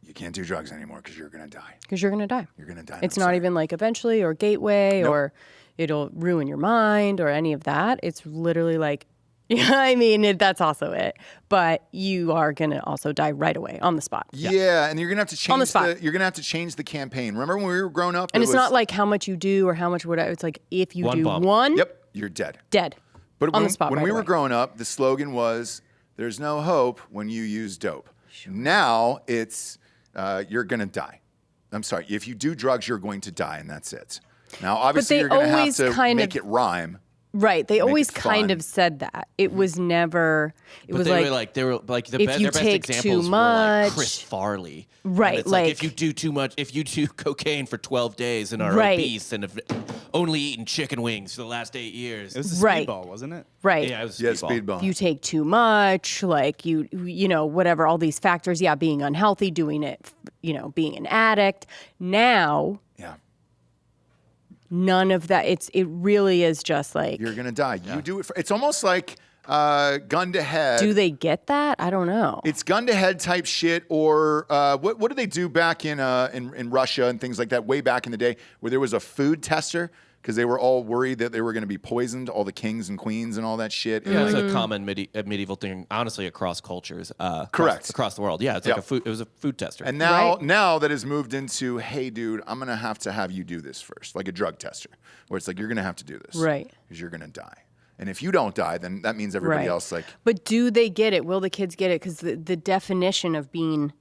you can't do drugs anymore because you're going to die. Because you're going to die. You're going to die. It's not even like eventually or gateway or it'll ruin your mind or any of that. It's literally like, I mean, that's also it. But you are going to also die right away on the spot. Yeah, and you're gonna have to change On the spot. you're gonna have to change the campaign. Remember when we were growing up? And it's not like how much you do or how much whatever. It's like if you One do bump. one, Yep, you're dead. dead. But on when, the spot when right we were away. growing up, the slogan was, "There's no hope when you use dope." Now it's you're gonna die. I'm sorry, if you do drugs, you're going to die, and that's it. Now, obviously, they you're gonna have always to kind make of- it rhyme. Right. They always it kind fun. of said that. It was never, it But was they were like they were like if you their best take too examples were like Chris much- Farley. Right, And it's like- if you do too much, if you do cocaine for 12 days and are Right. obese and have only eaten chicken wings for the last 8 years. It was a Right. speedball, wasn't it? right. Yeah, it was Yeah, speedball. speedball. You take too much, like you know, whatever, all these factors. Yeah, being unhealthy, doing it, being an addict. Now, Yeah, none of that. It really is just like, you're gonna die. You do it. It's almost like gun to head. do they get that? I don't know. It's gun to head type shit, or what did they do back in Russia and things like that way back in the day, where there was a food tester because they were all worried that they were going to be poisoned, all the kings and queens and all that shit. Yeah, it's Mm-hmm. a common medieval thing, honestly, across cultures. Correct. Across the world. Yeah, it's Yep. like it was a food tester. And now, Right. now that has moved into, hey, dude, I'm going to have you do this first, like a drug tester, where it's like, you're going to have to do this. Right. Because you're going to die. And if you don't die, then that means everybody Right. else, like, But do they get it? Will the kids get it? Because the definition of being,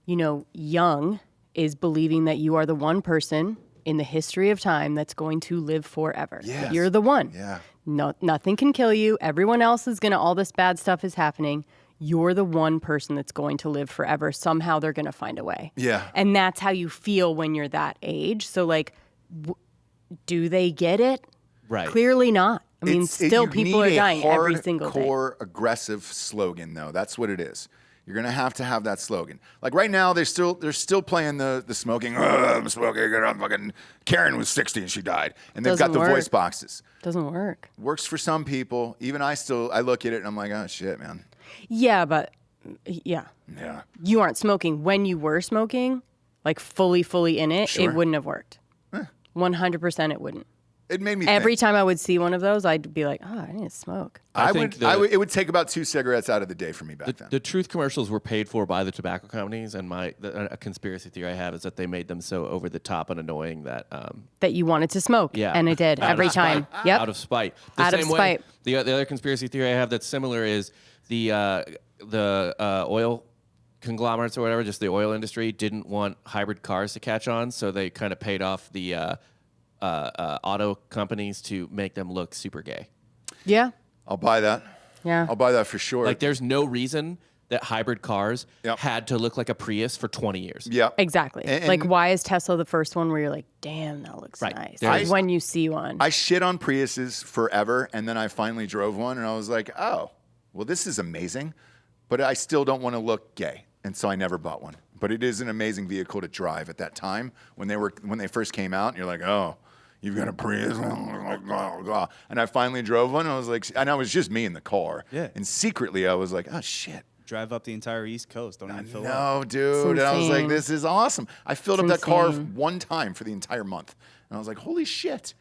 young is believing that you are the one person in the history of time that's going to live forever. Yes. You're the one. yeah. No, nothing can kill you. Everyone else is going to, all this bad stuff is happening. You're the one person that's going to live forever. Somehow they're going to find a way. Yeah. And that's how you feel when you're that age. So, like, do they get it? Right. Clearly not. I mean, It's- still you people need are a dying every single day. hardcore, aggressive slogan, though. That's what it is. You're gonna have to have that slogan. Like right now, they're still playing the smoking. I'm smoking. I'm fucking. Karen was 60 and she died, and they've got Doesn't the work. voice boxes. Doesn't work. Works for some people. Even I look at it and I'm like, oh shit, man. Yeah, but yeah, Yeah. you aren't smoking. When you were smoking, like fully in it, Sure. it wouldn't have worked. 100% it wouldn't. It made me Every think. time I would see one of those, I'd be like, oh, I need to smoke. I think the- it would take about 2 cigarettes out of the day for me back then. The truth commercials were paid for by the tobacco companies, and a conspiracy theory I have is that they made them so over the top and annoying that That you wanted to smoke. yeah, And it did Out of every time. spite. Yep. Out of spite. Out of same way, spite. the other conspiracy theory I have that's similar is the oil conglomerates or whatever, just the oil industry didn't want hybrid cars to catch on, so they kind of paid off the auto companies to make them look super gay. Yeah. I'll buy that. Yeah. I'll buy that for sure. Like, there's no reason that hybrid cars Yep. had to look like a Prius for 20 years. yeah. Exactly. And- like, why is Tesla the first one where you're like, damn, that looks Right. nice? There's- Like, when you see one. I shit on Priuses forever, and then I finally drove one, and I was like, oh, well, this is amazing, but I still don't want to look gay, and so I never bought one. But it is an amazing vehicle to drive at that time when they first came out, and you're like, oh, you've got a Prius, and I finally drove one, and I was like, and I was just me in the car, Yeah. and secretly I was like, oh shit. Drive up the entire East Coast. Don't even fill up. No, dude. And I was like, insane. this is awesome. I filled It's up that car insane. one time for the entire month. And I was like, holy shit.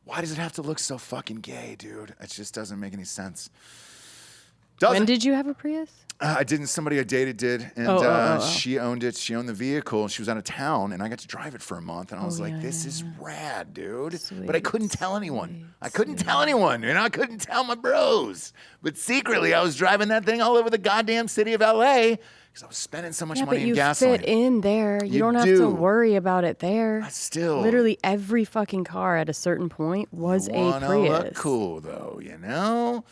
Why does it have to look so fucking gay, dude? It just doesn't make any sense. When did you have a Prius? I didn't. Somebody I dated did, and she owned it. She owned the vehicle. She was out of town, and I got to drive it for a month. And I was like, "This is rad, dude!" But I couldn't tell anyone. I couldn't tell anyone, and I couldn't tell my bros. But secretly, I was driving that thing all over the goddamn city of LA because I was spending so much money in gasoline. You fit in there. You don't have to worry about it there. I still literally every fucking car at a certain point was a Prius. Look cool though, you know.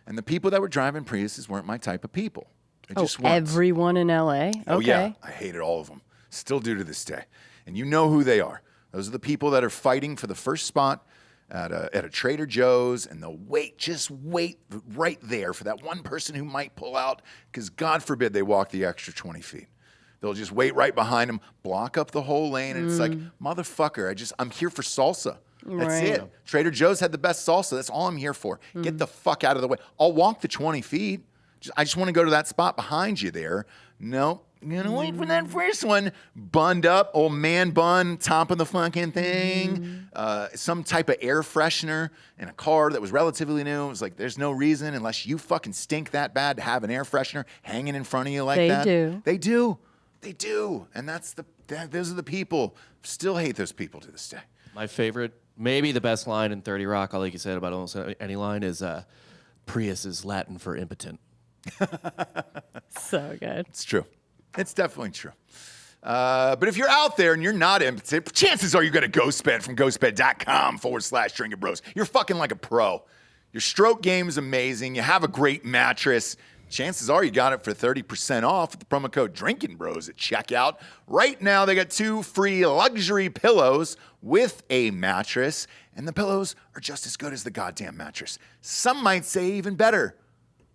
And the people that were driving Priuses weren't my type of people. Just everyone in LA? Oh, yeah. I hated all of them. Still do to this day. And you know who they are. Those are the people that are fighting for the first spot at a Trader Joe's, and they'll just wait right there for that one person who might pull out, because God forbid they walk the extra 20 feet. They'll just wait right behind them, block up the whole lane, and it's like, motherfucker, I'm here for salsa. That's it. Trader Joe's had the best salsa. That's all I'm here for. Get the fuck out of the way. I'll walk the 20 feet. I just want to go to that spot behind you there. No, I'm going to wait for that first one. Bunned up, old man bun, top of the fucking thing. Some type of air freshener in a car that was relatively new. It was like, there's no reason, unless you fucking stink that bad, to have an air freshener hanging in front of you like that. They do. They do. And those are the people. Still hate those people to this day. My favorite, maybe the best line in 30 Rock, like you said about almost any line, is Prius is Latin for impotent. So good. It's true. It's definitely true. But if you're out there and you're not impotent, chances are you got a GhostBed from ghostbed.com/drinking bros. You're fucking like a pro. Your stroke game is amazing. You have a great mattress. Chances are you got it for 30% off with the promo code Drinking Bros at checkout. Right now, they got 2 free luxury pillows with a mattress, and the pillows are just as good as the goddamn mattress. Some might say even better.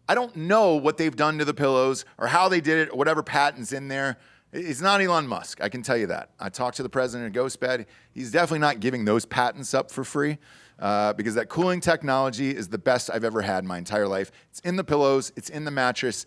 I don't know what they've done to the pillows or how they did it or whatever patent's in there. It's not Elon Musk, I can tell you that. I talked to the president of GhostBed. He's definitely not giving those patents up for free because that cooling technology is the best I've ever had in my entire life. It's in the pillows. It's in the mattress.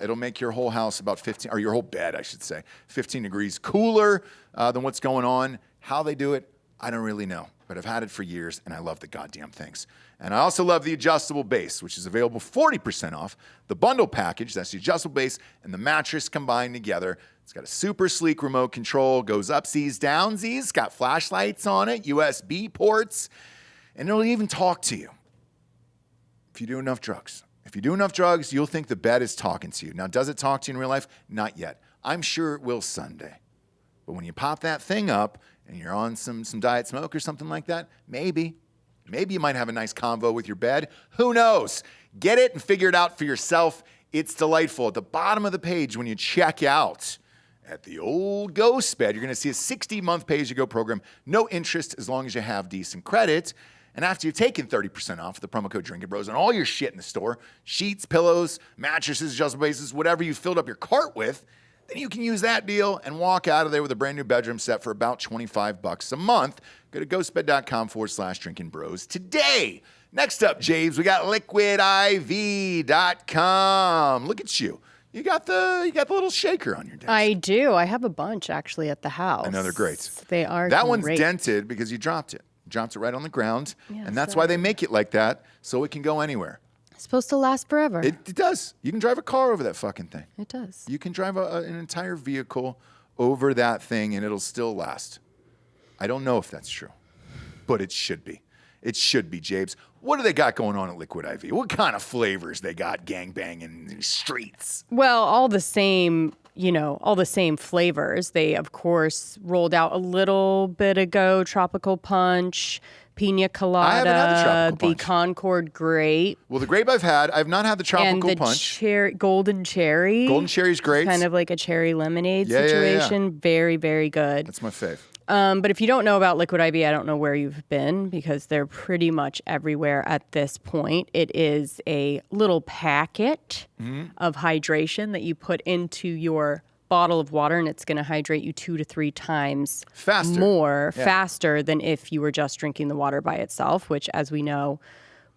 It'll make your whole house about 15, or your whole bed, I should say, 15 degrees cooler than what's going on. How they do it, I don't really know. But I've had it for years, and I love the goddamn things. And I also love the adjustable base, which is available 40% off. The bundle package, that's the adjustable base and the mattress combined together. It's got a super sleek remote control, goes upsies, downsies, got flashlights on it, USB ports, and it'll even talk to you if you do enough drugs. If you do enough drugs, you'll think the bed is talking to you. Now, does it talk to you in real life? Not yet. I'm sure it will someday. But when you pop that thing up and you're on some diet smoke or something like that, maybe you might have a nice convo with your bed. Who knows? Get it and figure it out for yourself. It's delightful. At the bottom of the page, when you check out at the old GhostBed, you're going to see a 60-month pay-as-you-go program. No interest as long as you have decent credit. And after you've taken 30% off with the promo code Drinking Bros on all your shit in the store, sheets, pillows, mattresses, adjustable bases, whatever you filled up your cart with, then you can use that deal and walk out of there with a brand new bedroom set for about $25 a month. Go to ghostbed.com/drinking bros today. Next up, James, we got liquidiv.com. Look at you. You got the little shaker on your desk. I do. I have a bunch actually at the house. I know they're great. They are That great. one's dented because you dropped it. You dropped it right on the ground. Yeah, and that's why they make it like that, so it can go anywhere. It's supposed to last forever. It does. You can drive a car over that fucking thing. It does. You can drive an entire vehicle over that thing and it'll still last. I don't know if that's true, but it should be. It should be, Jabes. What do they got going on at Liquid IV? What kind of flavors they got gangbanging in the streets? Well, all the same flavors. They, of course, rolled out a little bit ago, Tropical Punch, Pina Colada, I haven't had the Tropical Punch. The Concord Grape. Well, the grape I've not had the Tropical Punch. And the Golden Cherry. Golden Cherry's great. Kind of like a cherry lemonade Yeah. situation. Very, very good. That's my fave. But if you don't know about Liquid IV, I don't know where you've been because they're pretty much everywhere at this point. It is a little packet of hydration that you put into your bottle of water, and it's going to hydrate you 2 to 3 times faster than if you were just drinking the water by itself, which, as we know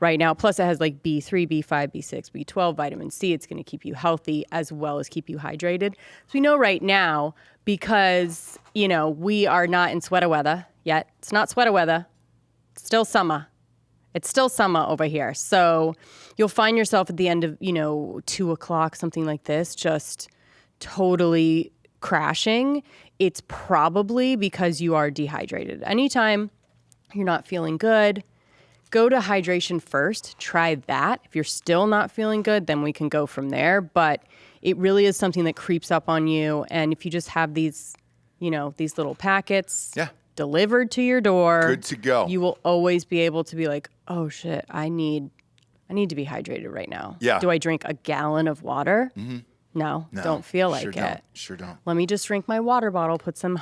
right now, plus it has like B3, B5, B6, B12, vitamin C. It's going to keep you healthy as well as keep you hydrated. So we know right now, because, we are not in sweater weather yet. It's not sweater weather. It's still summer. It's still summer over here. So you'll find yourself at the end of, 2 o'clock, something like this, just totally crashing. It's probably because you are dehydrated. Anytime you're not feeling good, go to hydration first. Try that. If you're still not feeling good, then we can go from there. But it really is something that creeps up on you. And if you just have these, these little packets delivered to your door, good to go. You will always be able to be like, oh shit, I need to be hydrated right now. Yeah. Do I drink a gallon of water? Mm-hmm. No, don't feel like it. Sure don't. Let me just drink my water bottle, put some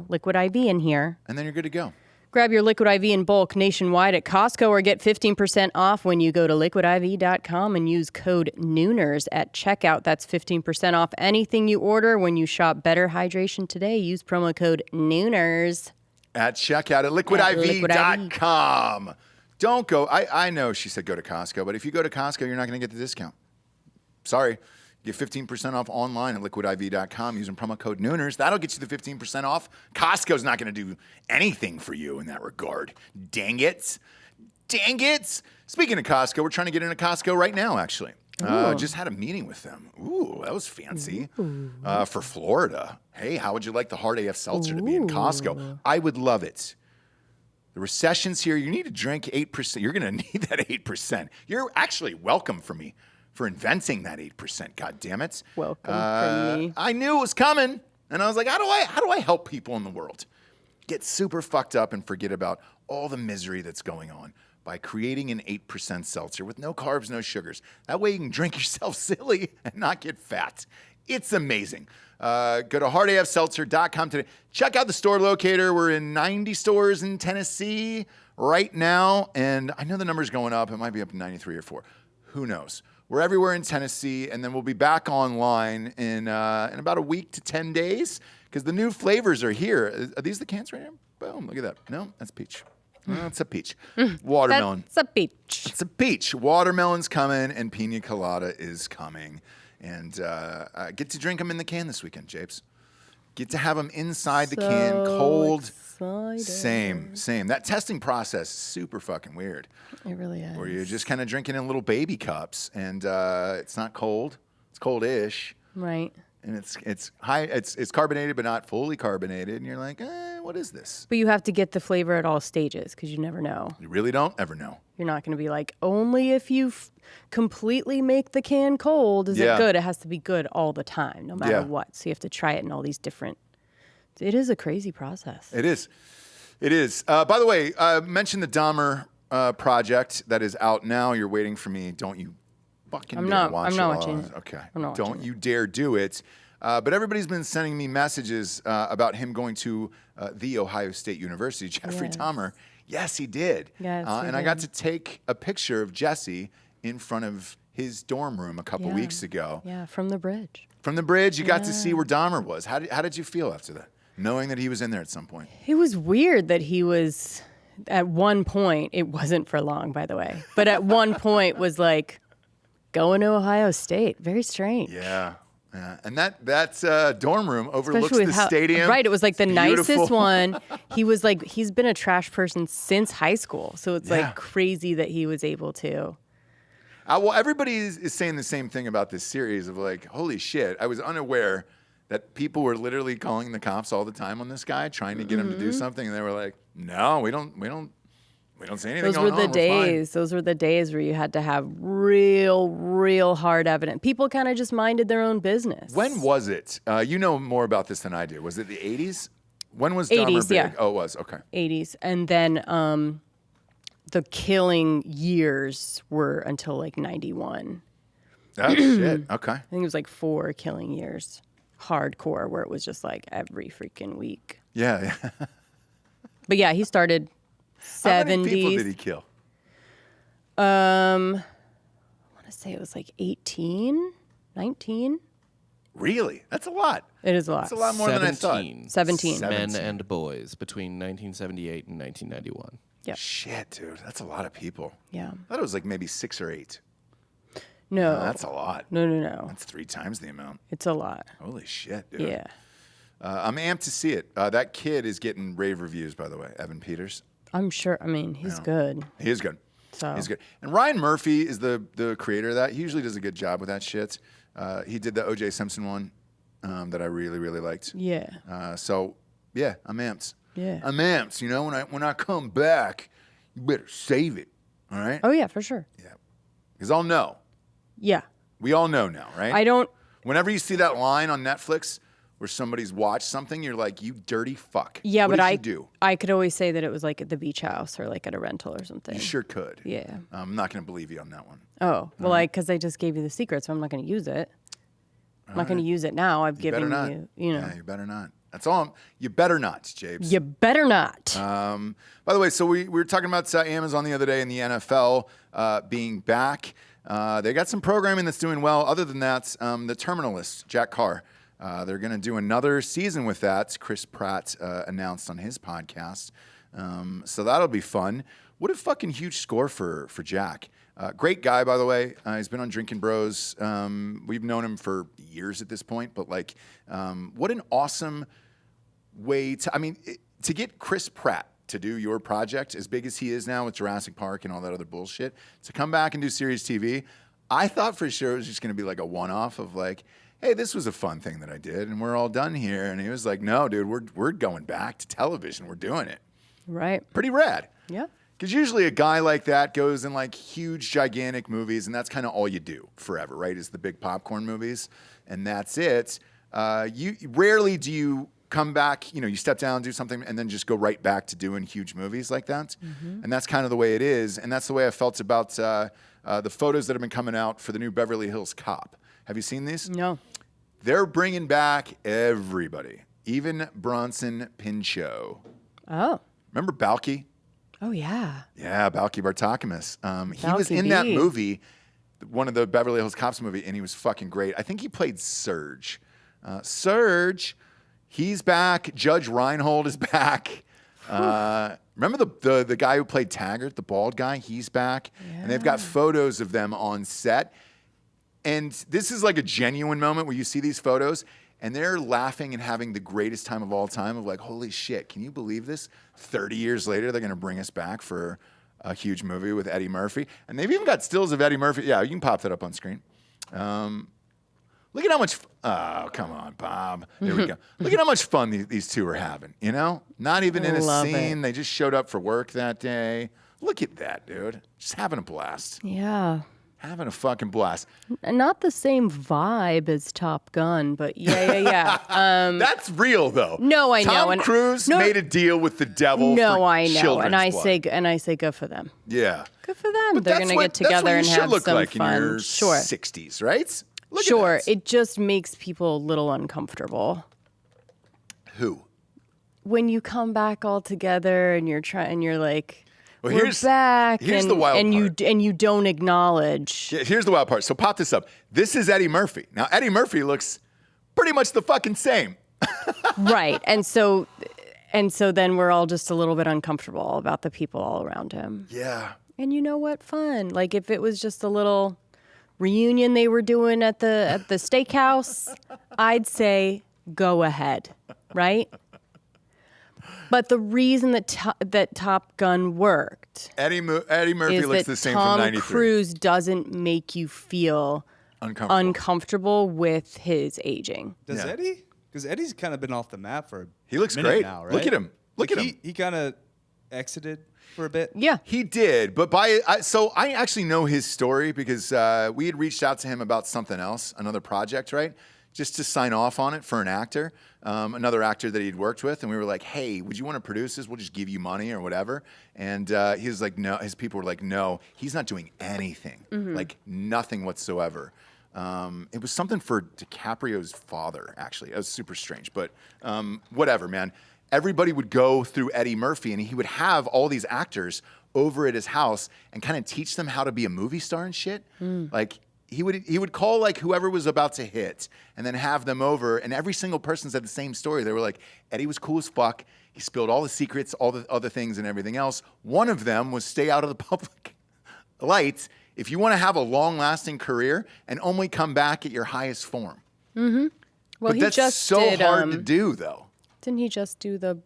liquid IV in here. And then you're good to go. Grab your Liquid IV in bulk nationwide at Costco or get 15% off when you go to liquidiv.com and use code Nooners at checkout. That's 15% off anything you order when you shop Better Hydration today. Use promo code Nooners. At checkout at liquidiv.com. Don't go. I know she said go to Costco, but if you go to Costco, you're not going to get the discount. Sorry. Get 15% off online at liquidiv.com using promo code Nooners. That'll get you the 15% off. Costco's not going to do anything for you in that regard. Dang it. Dang it. Speaking of Costco, we're trying to get into Costco right now, actually. Just had a meeting with them. Ooh, that was fancy. For Florida. Hey, how would you like the Hard AF Seltzer to be in Costco? I would love it. The recession's here. You need to drink 8%. You're going to need that 8%. You're actually welcome for me for inventing that 8%. God damn it. Welcome from me. I knew it was coming. And I was like, how do I help people in the world get super fucked up and forget about all the misery that's going on by creating an 8% seltzer with no carbs, no sugars. That way you can drink yourself silly and not get fat. It's amazing. Go to hardafseltzer.com today. Check out the store locator. We're in 90 stores in Tennessee right now. And I know the number's going up. It might be up to 93 or 4. Who knows? We're everywhere in Tennessee, and then we'll be back online in about a week to 10 days because the new flavors are here. Are these the cans right here? Boom, look at that. No, that's peach. No, it's a peach. Watermelon. That's a peach. It's a peach. Watermelon's coming, and pina colada is coming. And get to drink them in the can this weekend, Japes. Get to have them inside the can, cold. Excited. Same. That testing process is super fucking weird. It really is. Where you're just kind of drinking in little baby cups, and it's not cold. It's cold-ish. Right. And it's high. It's carbonated, but not fully carbonated. And you're like, what is this? But you have to get the flavor at all stages because you never know. You really don't ever know. You're not going to be like, only if you completely make the can cold is it good. It has to be good all the time, no matter what. So you have to try it in all these different. It is a crazy process. It is. By the way, mention the Dahmer project that is out now. You're waiting for me. Don't you fucking dare watch it. I'm not watching it. Okay. I'm not Don't watching you dare do it. But everybody's been sending me messages about him going to the Ohio State University. Jeffrey Dahmer. Yes, he did. Yes, he and did. I got to take a picture of Jesse in front of his dorm room a couple weeks ago. Yeah, from the bridge. From the bridge, you got to see where Dahmer was. How did you feel after that? Knowing that he was in there at some point. It was weird that he was, at one point, it wasn't for long, by the way, but at one point was like, going to Ohio State. Very strange. Yeah. And that dorm room overlooks Especially with the stadium. Right. It was like the Beautiful. nicest one. He was like, he's been a trash person since high school. So it's like crazy that he was able to. Well, everybody is saying the same thing about this series of like, holy shit. I was unaware that people were literally calling the cops all the time on this guy, trying to get him to do something. And they were like, no, we don't see anything Those going were the on. days. Those were the days where you had to have real hard evidence. People kind of just minded their own business. When was it? You know more about this than I do. Was it the 80s? When was 80s, Dahmer big? yeah. Oh, it was. Okay. 80s. And then the killing years were until like 91. Oh, shit. Okay. I think it was like 4 killing years. Hardcore, where it was just like every freaking week. Yeah. But yeah, he started 70s. How many people did he kill? I want to say it was like 18, 19. Really? That's a lot. It is a lot. That's a lot more than I thought. 17. Men and boys between 1978 and 1991. Yep. Shit, dude. That's a lot of people. Yeah. I thought it was like maybe 6 or 8. No. That's a lot. No. That's 3 times the amount. It's a lot. Holy shit, dude. Yeah. I'm amped to see it. That kid is getting rave reviews, by the way, Evan Peters. I'm sure. I mean, he's good. He is good. So He's good. And Ryan Murphy is the creator of that. He usually does a good job with that shit. He did the O.J. Simpson one that I really, really liked. Yeah. So, yeah, I'm amped. Yeah. I'm amped. You know, when I come back, you better save it. All right? Oh, yeah, for sure. Yeah. Because I'll know. Yeah. We all know now, right? I don't. Whenever you see that line on Netflix where somebody's watched something, you're like, you dirty fuck. Yeah, what but did you do? I could always say that it was like at the beach house or like at a rental or something. You sure could. Yeah. I'm not going to believe you on that one. Oh, well, because I just gave you the secret, so I'm not going to use it. I'm not going to use it now. I've given you, you know. Yeah, you better not. That's all. You better not, Jabes. You better not. By the way, so we were talking about Amazon the other day and the NFL being back. They got some programming that's doing well. Other than that, the Terminalist, Jack Carr, they're going to do another season with that. Chris Pratt announced on his podcast. So that'll be fun. What a fucking huge score for Jack. Great guy, by the way. He's been on Drinking Bros. We've known him for years at this point, but like, what an awesome way to get Chris Pratt to do your project as big as he is now with Jurassic Park and all that other bullshit, to come back and do series TV. I thought for sure it was just going to be like a one-off of like, hey, this was a fun thing that I did and we're all done here. And he was like, no, dude, we're going back to television. We're doing it. Right. Pretty rad. Yeah. Because usually a guy like that goes in like huge, gigantic movies, and that's kind of all you do forever, right? Is the big popcorn movies, and that's it. You rarely do you come back, you step down, do something, and then just go right back to doing huge movies like that. Mm-hmm. And that's kind of the way it is, and that's the way I felt about the photos that have been coming out for the new Beverly Hills Cop. Have you seen these? No. They're bringing back everybody, even Bronson Pinchot. Oh. Remember Balky? Oh, yeah. Yeah, Balky Bartokomous. He was in that movie, one of the Beverly Hills Cops movie, and he was fucking great. I think he played Surge. Surge, he's back. Judge Reinhold is back. Remember the guy who played Taggart, the bald guy? He's back. Yeah. And they've got photos of them on set. And this is like a genuine moment where you see these photos, and they're laughing and having the greatest time of all time of like, holy shit, can you believe this? 30 years later, they're going to bring us back for a huge movie with Eddie Murphy. And they've even got stills of Eddie Murphy. Yeah, you can pop that up on screen. Look at how much, oh, come on, Bob. There we go. Look at how much fun these two are having, Not even in a scene. They just showed up for work that day. Look at that, dude. Just having a blast. Yeah. Having a fucking blast. Not the same vibe as Top Gun, but yeah. That's real though. No, I know. Tom Cruise made a deal with the devil. No, for I know, and I say good for them. Yeah, good for them. But they're gonna get together and have look some like fun. In your sure, 60s, right? Look sure. at that. It just makes people a little uncomfortable. Who? When you come back all together and you're like. Well, we're back, here's the wild part. You don't acknowledge. Yeah, here's the wild part. So pop this up. This is Eddie Murphy. Now Eddie Murphy looks pretty much the fucking same. Right, and so then we're all just a little bit uncomfortable about the people all around him. Yeah. And you know what? Fun. Like if it was just a little reunion they were doing at the steakhouse, I'd say go ahead, right? But the reason that Top Gun worked Eddie Murphy looks the same from 93. Tom Cruise doesn't make you feel uncomfortable with his aging. Does Eddie? Because Eddie's kind of been off the map for He looks minute great. now, right? Look at him. Look at him. He kind of exited for a bit. Yeah. He did, but so I actually know his story because we had reached out to him about something else, another project, right? Just to sign off on it for an actor, another actor that he'd worked with. And we were like, hey, would you want to produce this? We'll just give you money or whatever. And he was like, no. His people were like, no, he's not doing anything, like nothing whatsoever. It was something for DiCaprio's father, actually. It was super strange, but whatever, man. Everybody would go through Eddie Murphy, and he would have all these actors over at his house and kind of teach them how to be a movie star and shit. Like, he would call like whoever was about to hit and then have them over, and every single person said the same story. They were like, Eddie was cool as fuck. He spilled all the secrets, all the other things and everything else. One of them was stay out of the public lights if you want to have a long-lasting career and only come back at your highest form. Mm-hmm. Well, but that's so hard to do, though. Didn't he just do the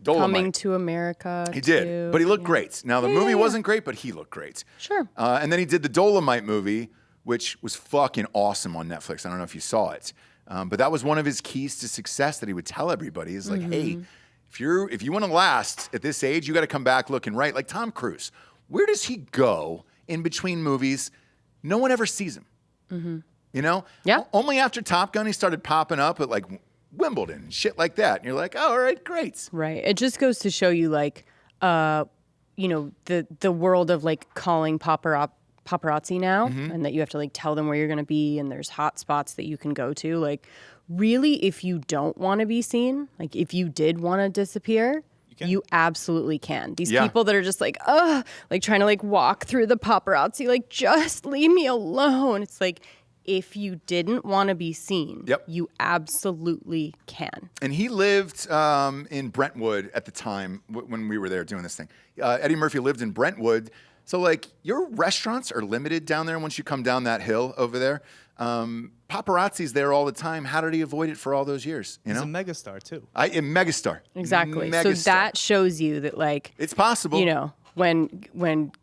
Dolomite. Coming to America. He did, too. but he looked Yeah. great. Now, the movie wasn't great, but he looked great. Sure. And then he did the Dolomite movie, which was fucking awesome on Netflix. I don't know if you saw it. But that was one of his keys to success that he would tell everybody is like, hey, if you want to last at this age, you got to come back looking right. Like Tom Cruise, where does he go in between movies? No one ever sees him. You know? Yeah. Only after Top Gun, he started popping up at like Wimbledon and shit like that. And you're like, oh, all right, great. Right. It just goes to show you, like, you know, the world of like calling paparazzi now, and that you have to like tell them where you're going to be, and there's hot spots that you can go to. Like, really, if you don't want to be seen, like if you did want to disappear, you absolutely can. These people that are just like, like trying to like walk through the paparazzi, like just leave me alone. It's like, if you didn't want to be seen, you absolutely can. And he lived in Brentwood at the time when we were there doing this thing. Eddie Murphy lived in Brentwood. So, like, your restaurants are limited down there once you come down that hill over there. Paparazzi's there all the time. How did he avoid it for all those years? You know? He's a megastar, too. A megastar. Exactly. Megastar. So that shows you that, like, it's possible. You know, when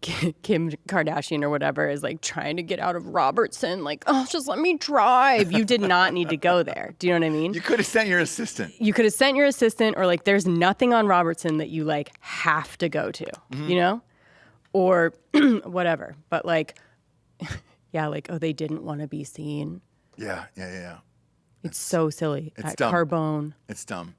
Kim Kardashian or whatever is like trying to get out of Robertson, like, oh, just let me drive. You did not need to go there. Do you know what I mean? You could have sent your assistant. You could have sent your assistant, or like, there's nothing on Robertson that you like have to go to, you know, or whatever. But like, yeah, like, oh, they didn't want to be seen. Yeah. It's so silly. It's At dumb. Carbone. It's dumb.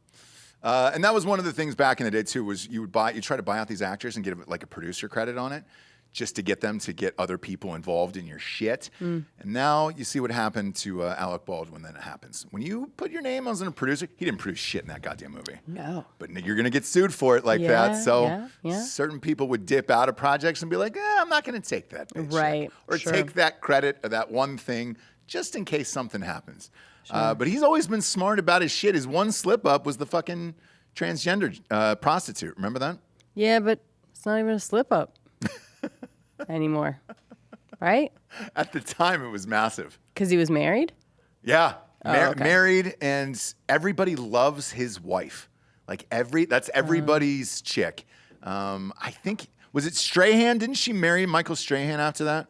And that was one of the things back in the day too, was you try to buy out these actors and get like a producer credit on it, just to get them to get other people involved in your shit. And now you see what happened to Alec Baldwin. Then it happens when you put your name as a producer. He didn't produce shit in that goddamn movie. No. But you're gonna get sued for it like that. So yeah. certain people would dip out of projects and be like, I'm not gonna take that paycheck. Right, Or sure. take that credit or that one thing just in case something happens. But he's always been smart about his shit. His one slip up was the fucking transgender prostitute. Remember that? Yeah, but it's not even a slip up anymore, right? At the time, it was massive. Because he was married? Yeah. Okay. Married, and everybody loves his wife. Like that's everybody's chick. I think, was it Strahan? Didn't she marry Michael Strahan after that?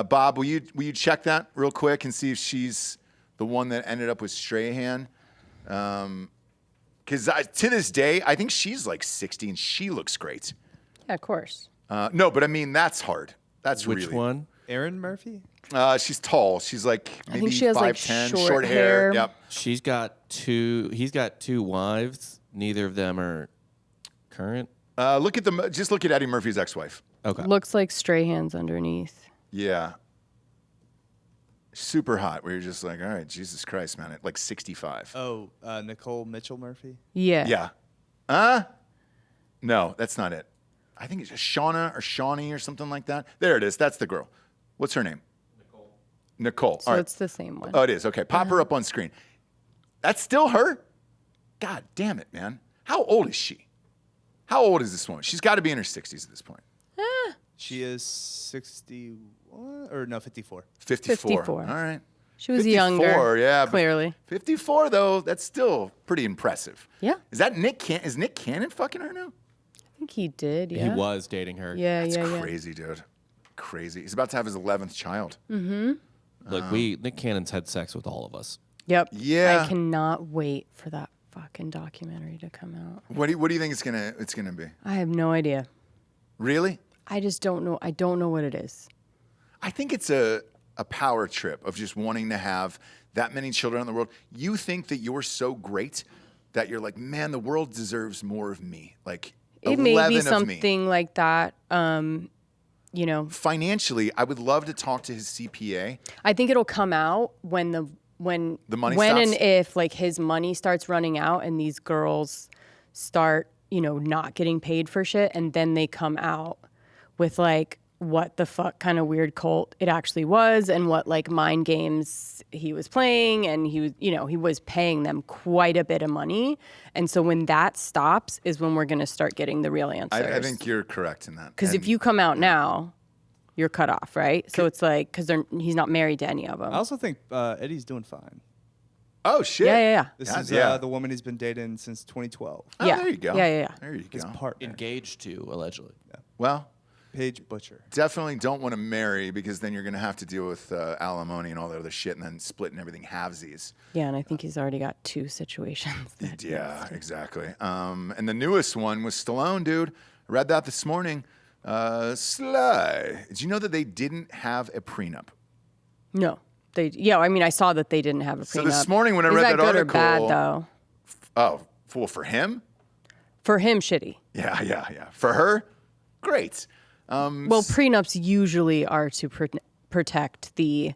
Bob, will you check that real quick and see if she's the one that ended up with Strahan? Because to this day, I think she's like 60 and she looks great. Yeah, of course. No, but I mean, that's hard. That's Which really. one? Aaron Murphy? She's tall. She's like maybe think she has, like, 5'10", short hair. Yep. He's got two wives. Neither of them are current. Just look at Eddie Murphy's ex-wife. Okay. Looks like Strahan's underneath. Yeah. Super hot. Where you're just like, all right, Jesus Christ, man. At like 65. Oh, Nicole Mitchell Murphy? Yeah. Yeah. No, that's not it. I think it's Shauna or Shawnee or something like that. There it is. That's the girl. What's her name? Nicole. So All right. it's the same one. Oh, it is. Okay. Pop her up on screen. That's still her? God damn it, man. How old is she? How old is this woman? She's got to be in her 60s at this point. She is 61 or no, 54. 54. 54. All right. She was 54, younger. yeah. but Clearly. 54, though, that's still pretty impressive. Yeah. Is that is Nick Cannon fucking her now? I think he did, yeah. He was dating her. Yeah, That's yeah. crazy, dude. Crazy. He's about to have his 11th child. Look, Nick Cannon's had sex with all of us. Yep. Yeah. I cannot wait for that fucking documentary to come out. What do you think it's gonna be? I have no idea. Really? I just don't know. I don't know what it is. I think it's a power trip of just wanting to have that many children in the world. You think that you're so great that you're like, man, the world deserves more of me. Like It 11 may be of me. something like that. You know, Financially, I would love to talk to his CPA. I think it'll come out when The money when stops? and if like his money starts running out and these girls start, you know, not getting paid for shit, and then they come out with like what the fuck kind of weird cult it actually was, and what like mind games he was playing, and he was, you know, he was paying them quite a bit of money. And so when that stops is when we're going to start getting the real answers. I think you're correct in that. Because if you come out now, you're cut off, right? So it's like, because he's not married to any of them. I also think Eddie's doing fine. Oh, shit. Yeah. This Yeah, is yeah. the woman he's been dating since 2012. Oh, Yeah. there you go. Yeah. There you His go. partner, Engaged to, allegedly. Well, Paige Butcher. definitely don't want to marry because then you're going to have to deal with alimony and all that other shit and then splitting everything halvesies. Yeah, and I think he's already got 2 situations. Yeah, exactly. And the newest one was Stallone, dude. I read that this morning. Sly. Did you know that they didn't have a prenup? No. I mean, I saw that they didn't have a prenup. So this morning when I Is read that that good article. or bad, though? Oh, well, for him? For him, shitty. Yeah. For her, great. Well, prenups usually are to protect the...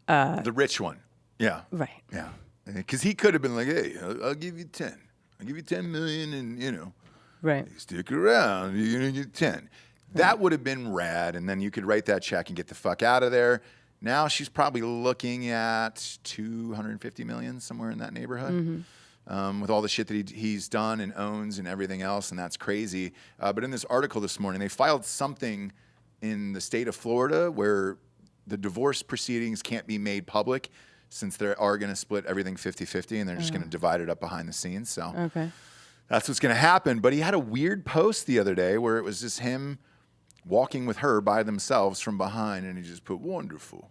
The rich one. Yeah. Right. Yeah. Because he could have been like, hey, I'll give you 10. I'll give you 10 million and, Right. stick around. You're going to get 10. That would have been rad. And then you could write that check and get the fuck out of there. Now she's probably looking at 250 million, somewhere in that neighborhood. With all the shit that he's done and owns and everything else, and that's crazy. But in this article this morning, they filed something in the state of Florida where the divorce proceedings can't be made public since they are going to split everything 50-50, and they're just going to divide it up behind the scenes. So Okay. that's what's going to happen. But he had a weird post the other day where it was just him walking with her by themselves from behind, and he just put wonderful.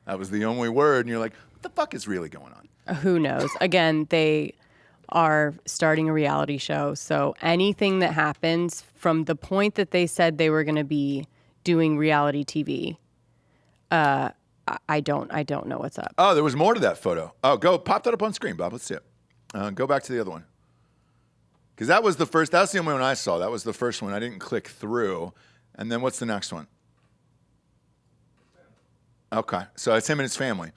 That was the only word, and you're like, what the fuck is really going on? Who knows? Again, they are starting a reality show, so anything that happens from the point that they said they were going to be doing reality TV, I don't know what's up. Oh, there was more to that photo. Oh, pop that up on screen, Bob. Let's see it. Go back to the other one. Because that was the first, that's the only one I saw. That was the first one. I didn't click through. And then what's the next one? Okay, so it's him and his family.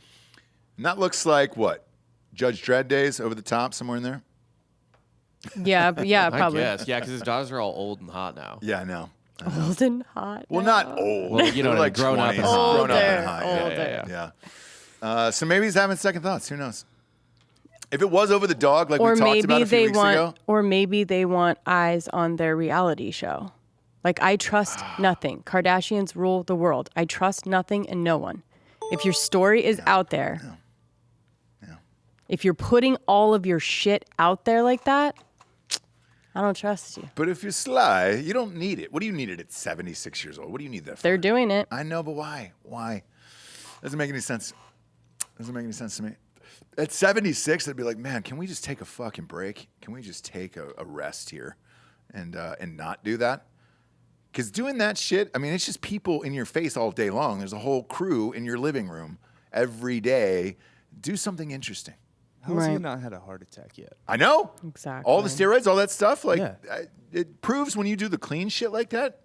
And that looks like what? Judge Dredd days over the top, somewhere in there? Yeah, probably. I guess. Yeah, because his daughters are all old and hot now. Yeah, I know. Old and hot. Well, now. not old. Well, you know They're what I mean, grown up 20s. and hot. Grown up and Older, hot. older. Yeah. So maybe he's having second thoughts. Who knows? If it was over the dog, like Or we talked maybe about a few they weeks want, ago. or maybe they want eyes on their reality show. Like, I trust nothing. Kardashians rule the world. I trust nothing and no one. If your story is out there, if you're putting all of your shit out there like that, I don't trust you. But if you're Sly, you don't need it. What do you need it at 76 years old? What do you need that for? They're doing it. I know, but why? Why? Doesn't make any sense. Doesn't make any sense to me. At 76, I'd be like, man, can we just take a fucking break? Can we just take a rest here and not do that? Because doing that shit, I mean, it's just people in your face all day long. There's a whole crew in your living room every day. Do something interesting. How has he Right. not had a heart attack yet? I know. Exactly. All the steroids, all that stuff. Like, Yeah. it proves when you do the clean shit like that,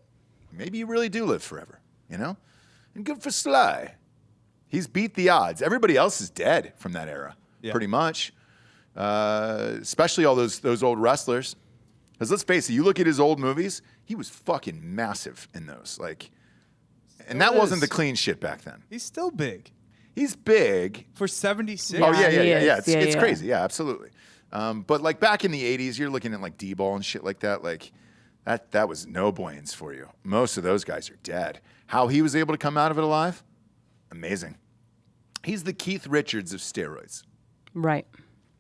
maybe you really do live forever, you know? And good for Sly. He's beat the odds. Everybody else is dead from that era, pretty much. Especially all those old wrestlers. Because let's face it, you look at his old movies, he was fucking massive in those. Like, and that wasn't the clean shit back then. He's still big. He's big. For 76? Oh, yeah. he is. It's Yeah. crazy. Yeah, absolutely. But like back in the 80s, you're looking at like D-ball and shit like that. Like that was no buenos for you. Most of those guys are dead. How he was able to come out of it alive? Amazing. He's the Keith Richards of steroids. Right.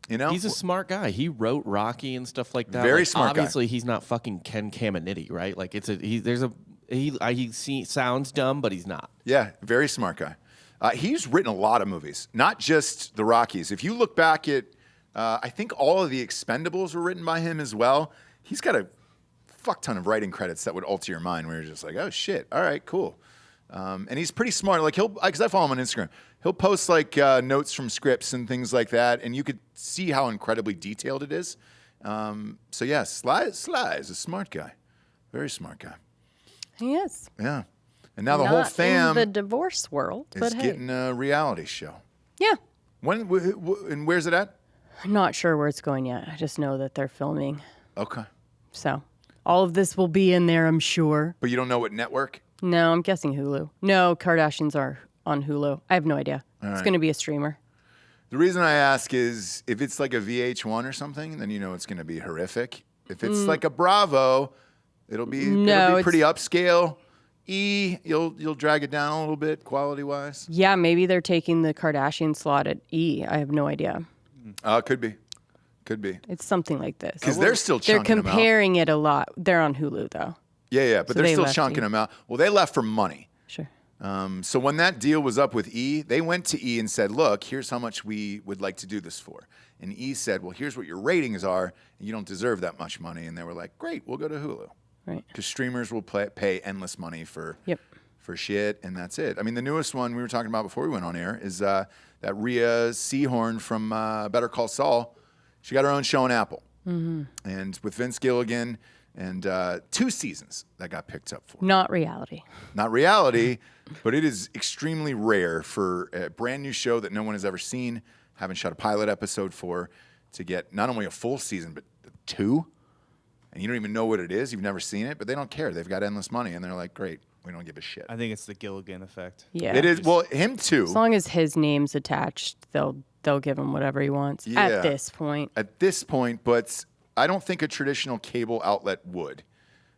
You know? He's a smart guy. He wrote Rocky and stuff like that. Very Like, smart guy. Obviously, he's not fucking Ken Caminiti, right? Like he sounds dumb, but he's not. Yeah, very smart guy. He's written a lot of movies, not just the Rockies. If you look back at, I think all of the Expendables were written by him as well. He's got a fuck ton of writing credits that would alter your mind where you're just like, oh shit, all right, cool. And he's pretty smart. Like because I follow him on Instagram, he'll post like notes from scripts and things like that, and you could see how incredibly detailed it is. So yeah, Sly is a smart guy, very smart guy. He is. Yeah, and now the whole Not fam in the divorce world, is but hey. getting a reality show. Yeah. When and where's it at? I'm not sure where it's going yet. I just know that they're filming. Okay, So all of this will be in there, I'm sure. but you don't know what network? No, I'm guessing Hulu. No, Kardashians are on Hulu. I have no idea. It's right. going to be a streamer. The reason I ask is if it's like a VH1 or something, then you know it's going to be horrific. If it's like a Bravo, it'll be pretty upscale. You'll drag it down a little bit quality wise. Yeah, maybe they're taking the Kardashian slot at E. I have no idea. Could be. It's something like this. Because they're still They're chunking them out. comparing it a lot. They're on Hulu though. Yeah, but So they're they still left chunking you. them out. Well, they left for money. Sure. So when that deal was up with E, they went to E and said, look, here's how much we would like to do this for. And E said, well, here's what your ratings are, and you don't deserve that much money. And they were like, great, we'll go to Hulu. Right. Because streamers will pay endless money for shit, and that's it. I mean, the newest one we were talking about before we went on air is that Rhea Seehorn from Better Call Saul. She got her own show on Apple. Mm-hmm. And with Vince Gilligan, and 2 seasons that got picked up for. Not reality. Not reality, but it is extremely rare for a brand new show that no one has ever seen, haven't shot a pilot episode for, to get not only a full season, but 2. And you don't even know what it is. You've never seen it, but they don't care. They've got endless money, and they're like, great, we don't give a shit. I think it's the Gilligan effect. Yeah. It is. Well, him too. As long as his name's attached, they'll give him whatever he wants at this point. At this point, but I don't think a traditional cable outlet would.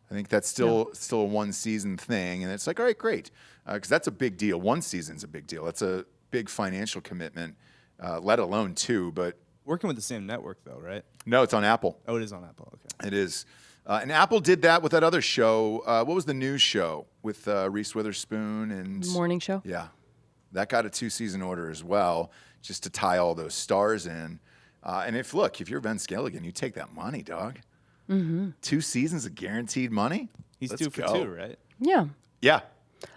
I think that's still a 1-season thing, and it's like, all right, great, because that's a big deal. 1 season's a big deal. That's a big financial commitment, let alone 2. But Working with the same network, though, right? no, it's on Apple. Oh, it is on Apple. Okay. It is, and Apple did that with that other show. What was the news show with Reese Witherspoon and Morning show? Yeah, that got a 2-season order as well, just to tie all those stars in. And if you're Vince Gilligan, you take that money, dog. Mm-hmm. 2 seasons of guaranteed money. He's Let's 2 for go. 2, right? Yeah. Yeah.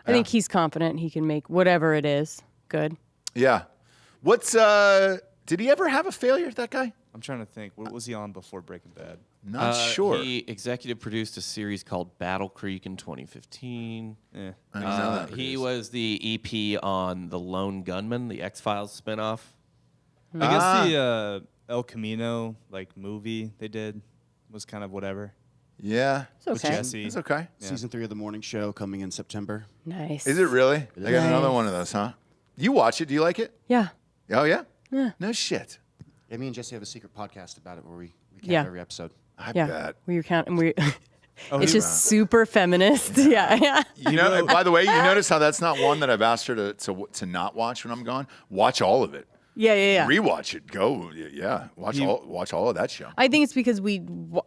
I think he's confident he can make whatever it is good. Yeah. What's did he ever have a failure, that guy? I'm trying to think. What was he on before Breaking Bad? Not sure. He executive produced a series called Battle Creek in 2015. I didn't know that. He was the EP on The Lone Gunman, the X-Files spinoff. I guess the El Camino movie they did was kind of whatever. Yeah. It's With okay. Jesse. It's okay. Yeah. Season 3 of the morning show coming in September. Nice. Is it really? They got another Nice. one of those, huh? You watch it. Do you like it? Yeah. Oh, yeah? Yeah. No shit. Yeah, me and Jesse have a secret podcast about it where we count Yeah. every episode. I Yeah. bet. We're counting. Oh, It's he- just super feminist. Yeah. You know, by the way, you notice how that's not one that I've asked her to not watch when I'm gone? Watch all of it. Yeah. Rewatch it. Go. Yeah. Watch all of that show. I think it's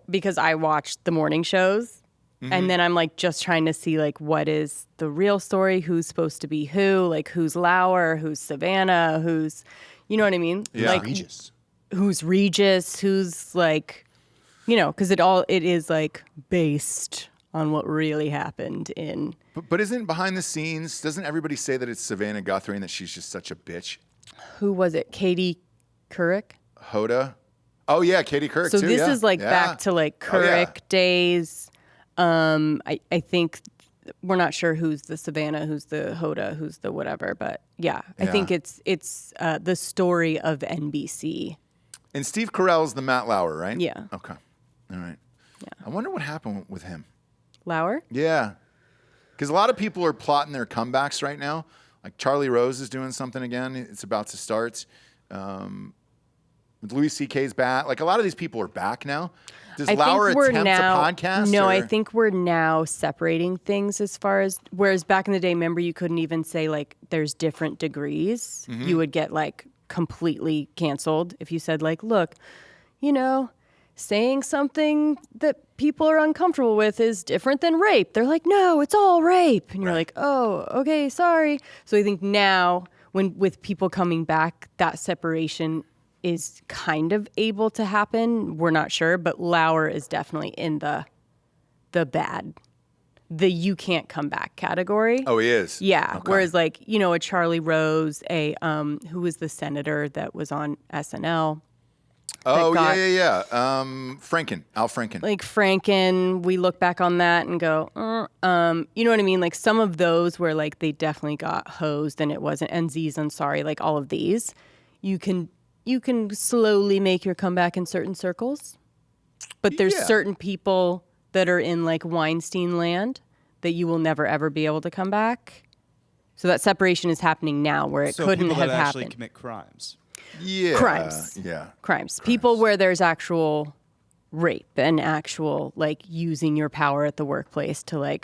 because I watched the morning shows, and then I'm just trying to see what is the real story, who's supposed to be who, who's Lauer, who's Savannah, who's, you know what I mean? Yeah. Regis. Who's Regis, who's because it is based on what really happened in. But isn't behind the scenes, doesn't everybody say that it's Savannah Guthrie and that she's just such a bitch? Who was it? Katie Couric? Hoda? Oh, yeah, Katie Couric, So too. this yeah. is Yeah. back to Couric days. I think we're not sure who's the Savannah, who's the Hoda, who's the whatever, but I think it's the story of NBC. And Steve Carell's the Matt Lauer, right? Yeah. Okay. All right. Yeah. I wonder what happened with him. Lauer? Yeah. Because a lot of people are plotting their comebacks right now. Like Charlie Rose is doing something again. It's about to start. Louis C.K.'s back. A lot of these people are back now. Does Lauer attempt a podcast? No, or? I think we're now separating things as far as, whereas back in the day, remember, you couldn't even say there's different degrees. Mm-hmm. You would get completely canceled if you said look, saying something that people are uncomfortable with is different than rape. They're like, no, it's all rape. And you're like, oh, okay, sorry. So I think now with people coming back, that separation is kind of able to happen. We're not sure, but Lauer is definitely in the bad, the you can't come back category. Oh, he is? Yeah. Okay. Whereas a Charlie Rose, who was the senator that was on SNL. Oh, got- yeah. Franken. Al Franken. Franken, we look back on that and go, you know what I mean? Some of those where they definitely got hosed and it wasn't, and Aziz Ansari, all of these, you can slowly make your comeback in certain circles, but there's certain people that are in Weinstein land that you will never ever be able to come back. So that separation is happening now where it couldn't people have that actually happened. commit crimes. Yeah. Crimes. Yeah. Crimes. People where there's actual rape and actual using your power at the workplace to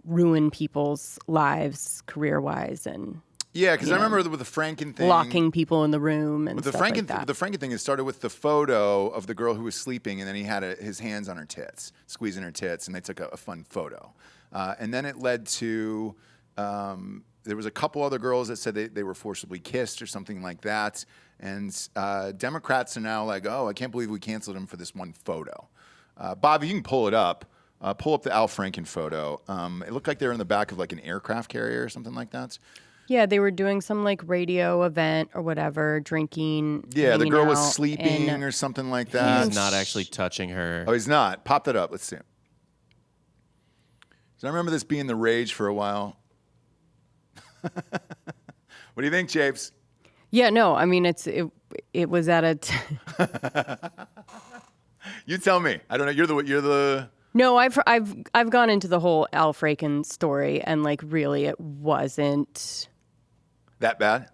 ruin people's lives career-wise and Yeah, because I you know, remember with the Franken thing. locking people in the room and With the stuff like that. The Franken thing, it started with the photo of the girl who was sleeping, and then he had his hands on her tits, squeezing her tits, and they took a fun photo. And then it led to there was a couple other girls that said they were forcibly kissed or something like that. And Democrats are now like, oh, I can't believe we canceled him for this one photo. Bob, you can pull it up. Pull up the Al Franken photo. It looked like they were in the back of like an aircraft carrier or something like that. Yeah, they were doing some like radio event or whatever, drinking. Yeah, the girl was out, sleeping and or something like that. He's not actually touching her. Oh, he's not. Pop that up. Let's see. So I remember this being the rage for a while. What do you think, Japes? Yeah, no, I mean it was at a. You tell me. I don't know. You're the. No, I've gone into the whole Al Franken story, and like really, it wasn't That bad?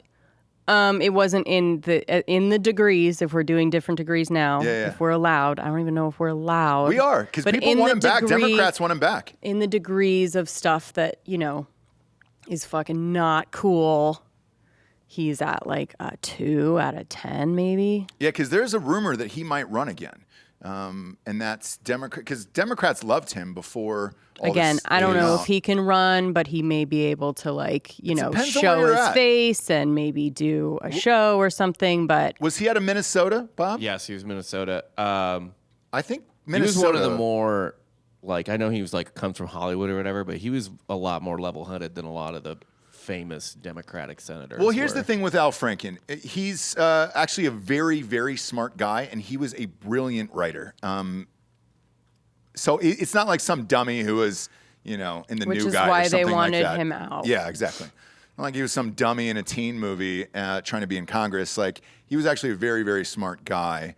It wasn't in the degrees. If we're doing different degrees now, Yeah. if we're allowed, I don't even know if we're allowed. We are, because But people in want the him back. degree- Democrats want him back. In the degrees of stuff that is fucking not cool. He's at like a 2 out of 10, maybe. Yeah, because there's a rumor that he might run again. And that's Democrat, because Democrats loved him before. Again, I don't came know out. if he can run, but he may be able to depends on show where you're his at. face and maybe do a show or something. But Was he out of Minnesota, Bob? Yes, he was Minnesota. I think He Minnesota. was one of the more, like, I know he was like comes from Hollywood or whatever, but he was a lot more level-headed than a lot of the famous Democratic senators. Well, here's were. the thing with Al Franken. He's actually a very, very smart guy, and he was a brilliant writer. So it's not like some dummy who was, in the Which New is Guy why or they something wanted like that. him out. Yeah, exactly. Not like he was some dummy in a teen movie trying to be in Congress. Like, he was actually a very, very smart guy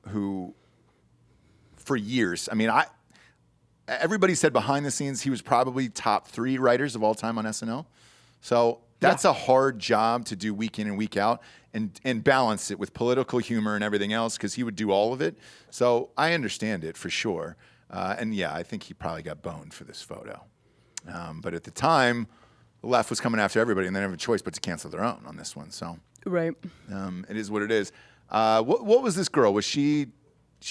who, for years, everybody said behind the scenes he was probably top 3 writers of all time on SNL. So that's a hard job to do week in and week out and balance it with political humor and everything else, because he would do all of it. So I understand it for sure. And yeah, I think he probably got boned for this photo. But at the time, the left was coming after everybody, and they didn't have a choice but to cancel their own on this one. So right. it is what it is. What was this girl? Was she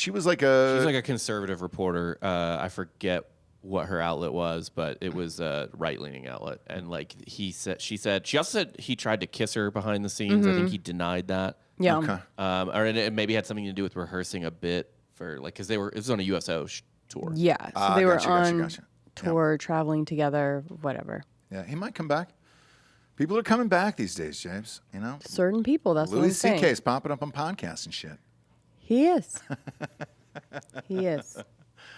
was like a... She was like a conservative reporter. I forget what her outlet was, but it was a right-leaning outlet. And like she also said he tried to kiss her behind the scenes. I think he denied that. Yeah. Okay. Or it maybe had something to do with rehearsing a bit for like, because it was on a USO tour. Yeah. So they were Gotcha. on tour, traveling together, whatever. Yeah, he might come back. People are coming back these days, James. Certain people, that's what I'm Louis saying. C.K.'s popping up on podcasts and shit. He is. He is.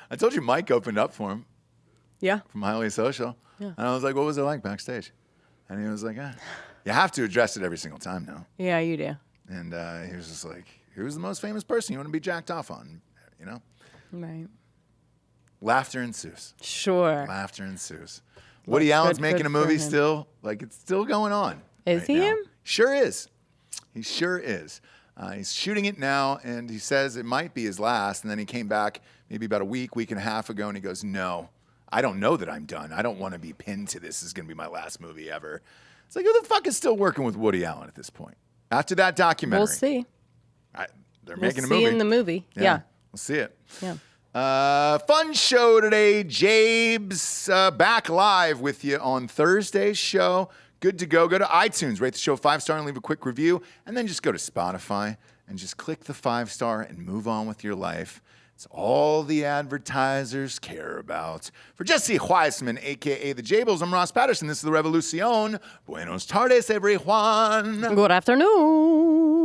I told you Mike opened up for him Yeah. from Highly Social. Yeah. And I was like, what was it like backstage? And he was like, you have to address it every single time now. Yeah, you do. And he was just like, who's the most famous person you want to be jacked off on? Right. Laughter ensues. Sure. Laughter ensues. Woody Allen's making good a for movie him. still. Like, it's still going on. Is he now. him? Sure is. He sure is. He's shooting it now, and he says it might be his last. And then he came back maybe about a week and a half ago, and he goes, no, I don't know that I'm done. I don't want to be pinned to this. This is going to be my last movie ever. It's like, who the fuck is still working with Woody Allen at this point? After that documentary. We'll see. They're We'll making a see movie. in the movie. Yeah. We'll see it. Yeah. Fun show today. Jabe's back live with you on Thursday's show. Good to go. Go to iTunes, rate the show 5-star and leave a quick review. And then just go to Spotify and just click the 5-star and move on with your life. It's all the advertisers care about. For Jesse Weissman, a.k.a. The Jables, I'm Ross Patterson. This is The Revolucion. Buenos tardes, everyone. Good afternoon.